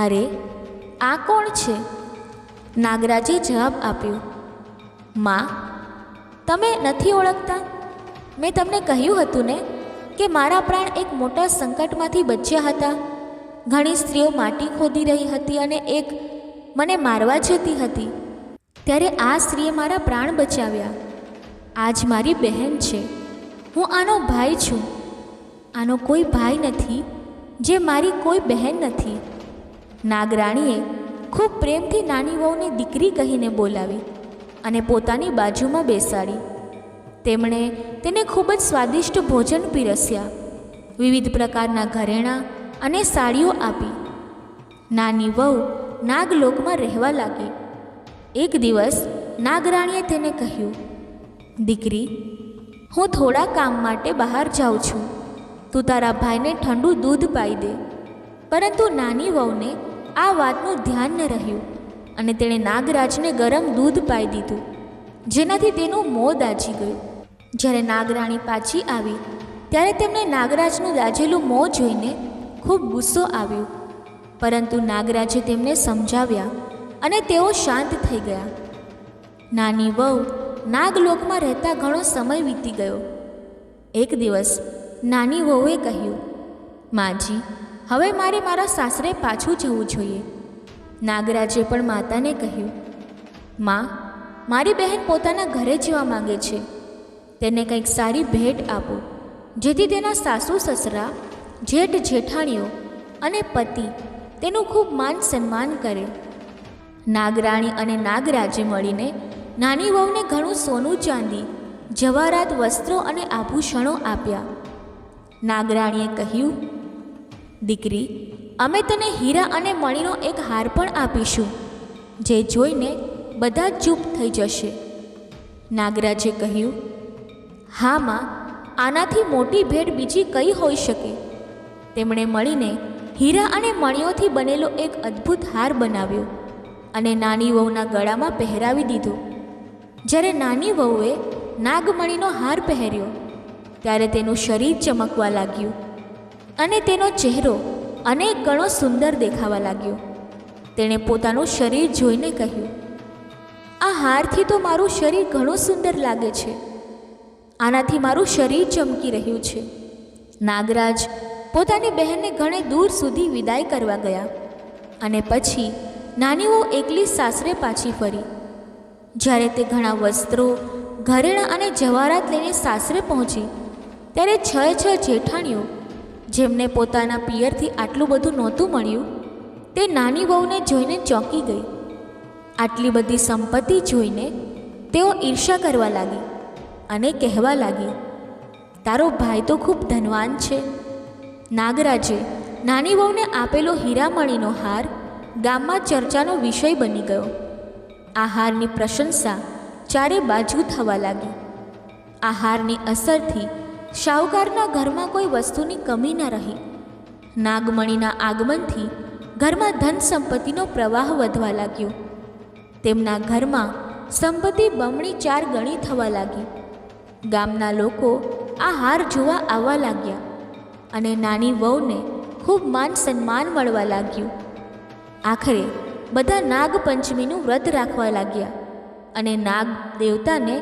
અરે આ કોણ છે? નાગરાજે જવાબ આપ્યો, માં, તમે નથી ઓળખતા? મેં તમને કહ્યું હતું ને કે મારા પ્રાણ એક મોટા સંકટમાંથી બચ્યા હતા. ઘણી સ્ત્રીઓ માટી ખોદી રહી હતી અને એક મને મારવા જતી હતી. ત્યારે આ સ્ત્રીએ મારા પ્રાણ બચાવ્યા. આજ મારી બહેન છે. હું આનો ભાઈ છું. આનો કોઈ ભાઈ નથી જે મારી કોઈ બહેન નથી. નાગરાણીએ ખૂબ પ્રેમથી નાની વહુને દીકરી કહીને બોલાવી અને પોતાની બાજુમાં બેસાડી. તેમણે તેને ખૂબ જ સ્વાદિષ્ટ ભોજન પીરસ્યા. વિવિધ પ્રકારના ઘરેણાં અને સાડીઓ આપી. નાની વહુ નાગલોકમાં રહેવા લાગી. એક દિવસ નાગરાણીએ તેને કહ્યું, દીકરી, હું થોડા કામ માટે બહાર જાઉં છું. તું તારા ભાઈને ઠંડુ દૂધ પાઈ દે. પરંતુ નાની વહુને આ વાતનું ધ્યાન ન રહ્યું અને તેણે નાગરાજને ગરમ દૂધ પાઈ દીધું, જેનાથી તેનું મોં દાઝી ગયું. જ્યારે નાગરાણી પાછી આવી ત્યારે તેમને નાગરાજનું દાઝેલું મોં જોઈને ખૂબ ગુસ્સો આવ્યો. પરંતુ નાગરાજે તેમને સમજાવ્યા અને તેઓ શાંત થઈ ગયા. નાની વહુ નાગલોકમાં રહેતા ઘણો સમય વીતી ગયો. એક દિવસ નાની વહુએ કહ્યું, માજી, હવે મારે મારા સાસરે પાછું જવું જોઈએ. નાગરાજે પણ માતાને કહ્યું, માં, મારી બહેન પોતાના ઘરે જવા માંગે છે. તેને કંઈક સારી ભેટ આપો, જેથી તેના સાસુ સસરા, જેઠ જેઠાણીઓ અને પતિ તેનું ખૂબ માન સન્માન કરે. નાગરાણી અને નાગરાજે મળીને નાની વહુને ઘણું સોનું ચાંદી, જવાહરાત વસ્ત્રો અને આભૂષણો આપ્યા. નાગરાણીએ કહ્યું, દીકરી, અમે તને હીરા અને મણીનો એક હાર પણ આપીશું, જે જોઈને બધા જ ચૂપ થઈ જશે. નાગરાજે કહ્યું, હા માં, આનાથી મોટી ભેટ બીજી કઈ હોઈ શકે. તેમણે મળીને હીરા અને મણીઓથી બનેલો એક અદ્ભુત હાર બનાવ્યો અને નાની વહુના ગળામાં પહેરાવી દીધો. જ્યારે નાની વહુએ નાગમણીનો હાર પહેર્યો ત્યારે તેનું શરીર ચમકવા લાગ્યું અને તેનો ચહેરો અનેક ગણો સુંદર દેખાવા લાગ્યો. તેણે પોતાનું શરીર જોઈને કહ્યું, આ હારથી તો મારું શરીર ઘણું સુંદર લાગે છે. આનાથી મારું શરીર ચમકી રહ્યું છે. નાગરાજ પોતાની બહેનને ઘણે દૂર સુધી વિદાય કરવા ગયા અને પછી નાની વહુ એકલી સાસરે પાછી ફરી. જ્યારે તે ઘણા વસ્ત્રો, ઘરેણાં અને જવાહરાત લઈને સાસરે પહોંચી ત્યારે 6 જેઠાણીઓ, જેમને પોતાના પિયરથી આટલું બધું નહોતું મળ્યું, તે નાની વહુને જોઈને ચોંકી ગઈ. આટલી બધી સંપત્તિ જોઈને તેઓ ઈર્ષા કરવા લાગી અને કહેવા લાગી, તારો ભાઈ તો ખૂબ ધનવાન છે. નાગરાજે નાની વહુને આપેલો હીરામણીનો હાર ગામમાં ચર્ચાનો વિષય બની ગયો. આ હારની પ્રશંસા ચારે બાજુ થવા લાગી. આ હારની અસરથી શાહુકારના ઘરમાં કોઈ વસ્તુની કમી ન રહી. નાગમણીના આગમનથી ઘરમાં ધન સંપત્તિનો પ્રવાહ વધવા લાગ્યો. તેમના ઘરમાં સંપત્તિ બમણી 4 ગણી થવા લાગી. ગામના લોકો આ હાર જોવા આવવા લાગ્યા અને નાની વહુને ખૂબ માન સન્માન મળવા લાગ્યું. આખરે બધા નાગપંચમીનું વ્રત રાખવા લાગ્યા અને નાગ દેવતાને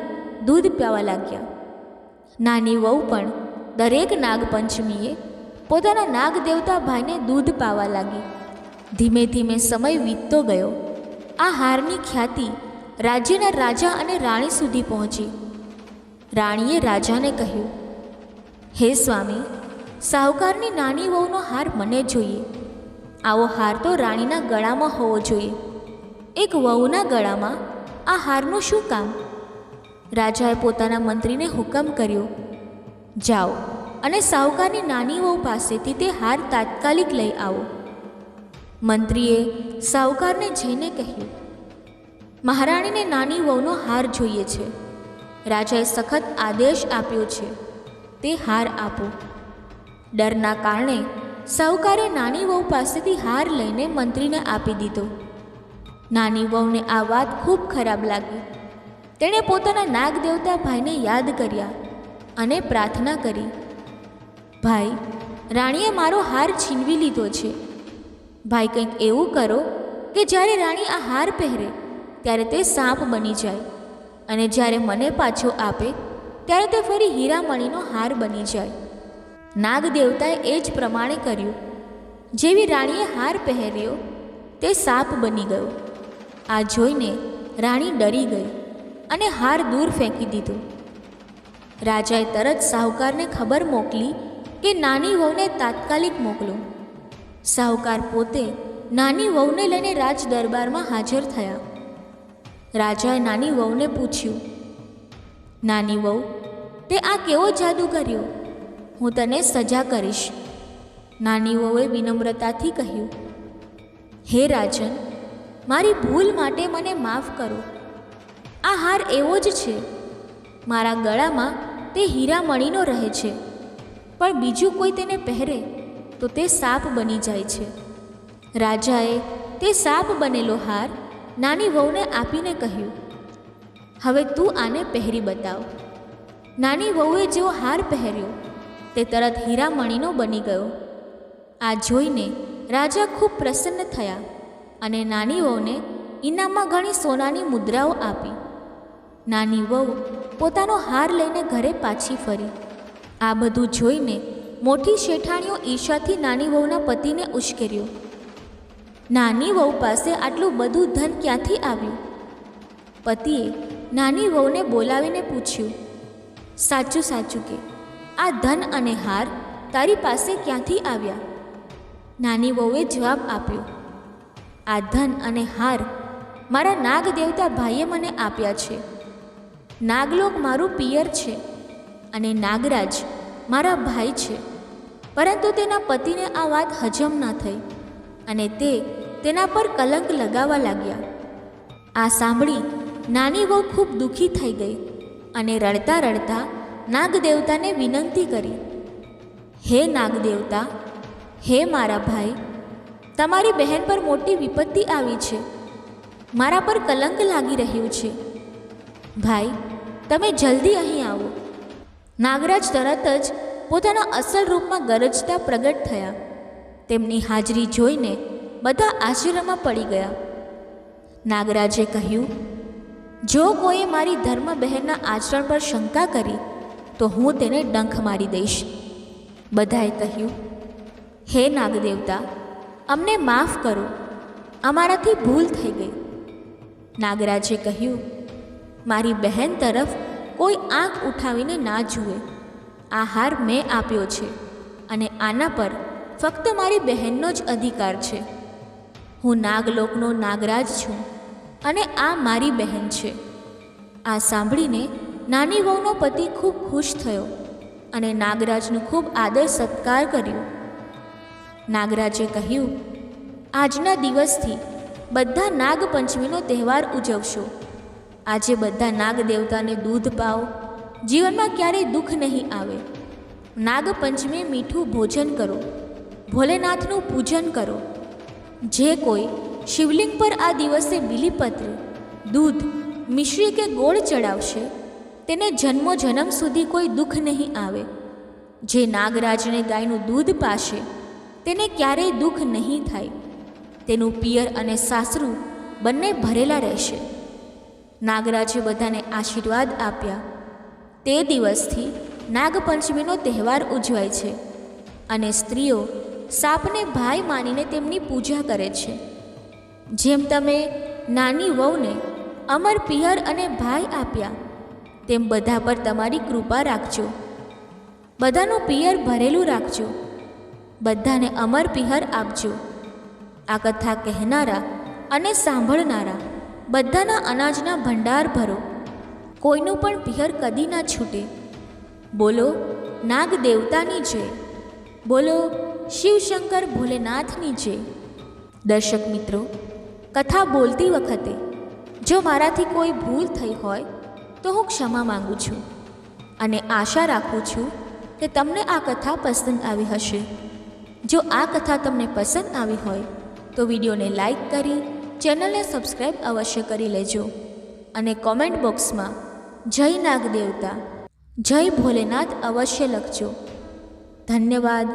દૂધ પીવા લાગ્યા. નાની વહુ પણ દરેક નાગપંચમીએ પોતાના નાગ દેવતા ભાઈને દૂધ પાવા લાગી. ધીમે ધીમે સમય વીતતો ગયો. આ હારની ખ્યાતિ રાજ્યના રાજા અને રાણી સુધી પહોંચી. રાણીએ રાજાને કહ્યું, હે સ્વામી, શાહુકારની નાની વહુનો હાર મને જોઈએ. આવો હાર તો રાણીના ગળામાં હોવો જોઈએ. એક વહુના ગળામાં આ હારનું શું કામ? રાજાએ પોતાના મંત્રીને હુકમ કર્યો, જાઓ અને શાહુકારની નાની વહુ પાસેથી તે હાર તાત્કાલિક લઈ આવો. મંત્રીએ શાહુકારને જઈને કહ્યું, મહારાણીને નાની વહુનો હાર જોઈએ છે. રાજાએ સખત આદેશ આપ્યો છે, તે હાર આપો. ડરના કારણે શાહુકારે નાની વહુ પાસેથી હાર લઈને મંત્રીને આપી દીધો. નાની વહુને આ વાત ખૂબ ખરાબ લાગી. તેણે પોતાના નાગ દેવતા ભાઈને યાદ કર્યા અને પ્રાર્થના કરી, ભાઈ, રાણીએ મારો હાર છીનવી લીધો છે. ભાઈ, કંઈક એવું કરો કે જ્યારે રાણી આ હાર પહેરે ત્યારે તે સાપ બની જાય અને જ્યારે મને પાછો આપે ત્યારે તે ફરી હીરામણીનો હાર બની જાય. નાગ દેવતાએ એ જ પ્રમાણે કર્યું. જેવી રાણીએ હાર પહેર્યો તે સાપ બની ગયો. આ જોઈને રાણી ડરી ગઈ અને હાર દૂર ફેંકી દીધો. રાજાએ તરત શાહુકારને ખબર મોકલી કે નાની વહુને તાત્કાલિક મોકલો. શાહુકાર પોતે નાની વહુને લઈને રાજ દરબારમાં હાજર થયા. રાજાએ નાની વહુને પૂછ્યું, નાની વહુ, તે આ કેવો જાદુ કર્યો? હું તને સજા કરીશ. નાની વહુએ વિનમ્રતાથી કહ્યું, હે રાજન, મારી ભૂલ માટે મને માફ કરો. આ હાર એવો જ છે. મારા ગળામાં તે હીરામણીનો રહે છે, પણ બીજું કોઈ તેને પહેરે તો તે સાપ બની જાય છે. રાજાએ તે સાપ બનેલો હાર નાની વહુને આપીને કહ્યું, હવે તું આને પહેરી બતાવ. નાની વહુએ જેવો હાર પહેર્યો તે તરત હીરામણીનો બની ગયો. આ જોઈને રાજા ખૂબ પ્રસન્ન થયા અને નાની વહુને ઇનામમાં ઘણી સોનાની મુદ્રાઓ આપી. નાની વહુ પોતાનો હાર લઈને ઘરે પાછી ફરી. આ બધું જોઈને મોટી શેઠાણીઓ ઈર્ષાથી નાની વહુના પતિને ઉશ્કેર્યો. નાની વહુ પાસે આટલું બધું ધન ક્યાંથી આવ્યું? પતિએ નાની વહુને બોલાવીને પૂછ્યું, સાચું સાચું કે આ ધન અને હાર તારી પાસે ક્યાંથી આવ્યા? નાની વહુએ જવાબ આપ્યો, આ ધન અને હાર મારા નાગ દેવતા ભાઈએ મને આપ્યા છે. નાગલોક મારું પિયર છે અને નાગરાજ મારા ભાઈ છે. પરંતુ તેના પતિને આ વાત હજમ ન થઈ અને તે તેના પર કલંક લગાવવા લાગ્યા. આ સાંભળી નાની વહુ ખૂબ દુઃખી થઈ ગઈ અને રડતા રડતા નાગદેવતાને વિનંતી કરી, હે નાગદેવતા, હે મારા ભાઈ, તમારી બહેન પર મોટી વિપત્તિ આવી છે. મારા પર કલંક લાગી રહ્યું છે. ભાઈ, તમે જલ્દી અહીં આવો. નાગરાજ તરત જ પોતાના અસલ રૂપમાં ગરજતા પ્રગટ થયા. તેમની હાજરી જોઈને બધા આશ્ચર્યમાં પડી ગયા. નાગરાજે કહ્યું, જો કોઈએ મારી ધર્મ બહેનના આચરણ પર શંકા કરી તો હું તેને ડંખ મારી દઈશ. બધાએ કહ્યું, હે નાગદેવતા, અમને માફ કરો, અમારાથી ભૂલ થઈ ગઈ. નાગરાજે કહ્યું, મારી બહેન તરફ કોઈ આંખ ઉઠાવીને ના જુએ. આ હાર મેં આપ્યો છે અને આના પર ફક્ત મારી બહેનનો જ અધિકાર છે. હું નાગલોકનો નાગરાજ છું અને આ મારી બહેન છે. આ સાંભળીને નાની વહુનો પતિ ખૂબ ખુશ થયો અને નાગરાજનું ખૂબ આદર સત્કાર કર્યો. નાગરાજે કહ્યું, આજના દિવસથી બધા નાગપંચમીનો તહેવાર ઉજવશો. આજે બધા નાગ દેવતાને દૂધ પાઓ, જીવનમાં ક્યારેય દુઃખ નહીં આવે. નાગપંચમીએ મીઠું ભોજન કરો, ભોલેનાથનું પૂજન કરો. જે કોઈ શિવલિંગ પર આ દિવસે બીલીપત્ર, દૂધ, મિશ્રી કે ગોળ ચડાવશે તેને જન્મો જન્મ સુધી કોઈ દુઃખ નહીં આવે. જે નાગરાજને ગાયનું દૂધ પાશે તેને ક્યારેય દુઃખ નહીં થાય. તેનું પિયર અને સાસરું બંને ભરેલા રહેશે. નાગરાજે બધાને આશીર્વાદ આપ્યા. તે દિવસથી નાગપંચમીનો તહેવાર ઉજવાય છે અને સ્ત્રીઓ સાપને ભાઈ માનીને તેમની પૂજા કરે છે. જેમ તમે નાની વહુને અમર પિયર અને ભાઈ આપ્યા, તેમ બધા પર તમારી કૃપા રાખજો. બધાનું પિયર ભરેલું રાખજો. બધાને અમર પિયર આપજો. આ કથા કહેનારા અને સાંભળનારા બધાના અનાજના ભંડાર ભરો. કોઈનું પણ પિયર કદી ના છૂટે. બોલો નાગ દેવતાની જય. બોલો શિવશંકર ભોલેનાથની જય. દર્શક મિત્રો, કથા બોલતી વખતે જો મારાથી કોઈ ભૂલ થઈ હોય તો હું ક્ષમા માંગુ છું અને આશા રાખું છું કે તમને આ કથા પસંદ આવી હશે. જો આ કથા તમને પસંદ આવી હોય તો વિડીયોને લાઈક કરી ચેનલને સબસ્ક્રાઈબ અવશ્ય કરી લેજો અને કોમેન્ટ બોક્સમાં જય નાગ દેવતા, જય ભોલેનાથ અવશ્ય લખજો. ધન્યવાદ.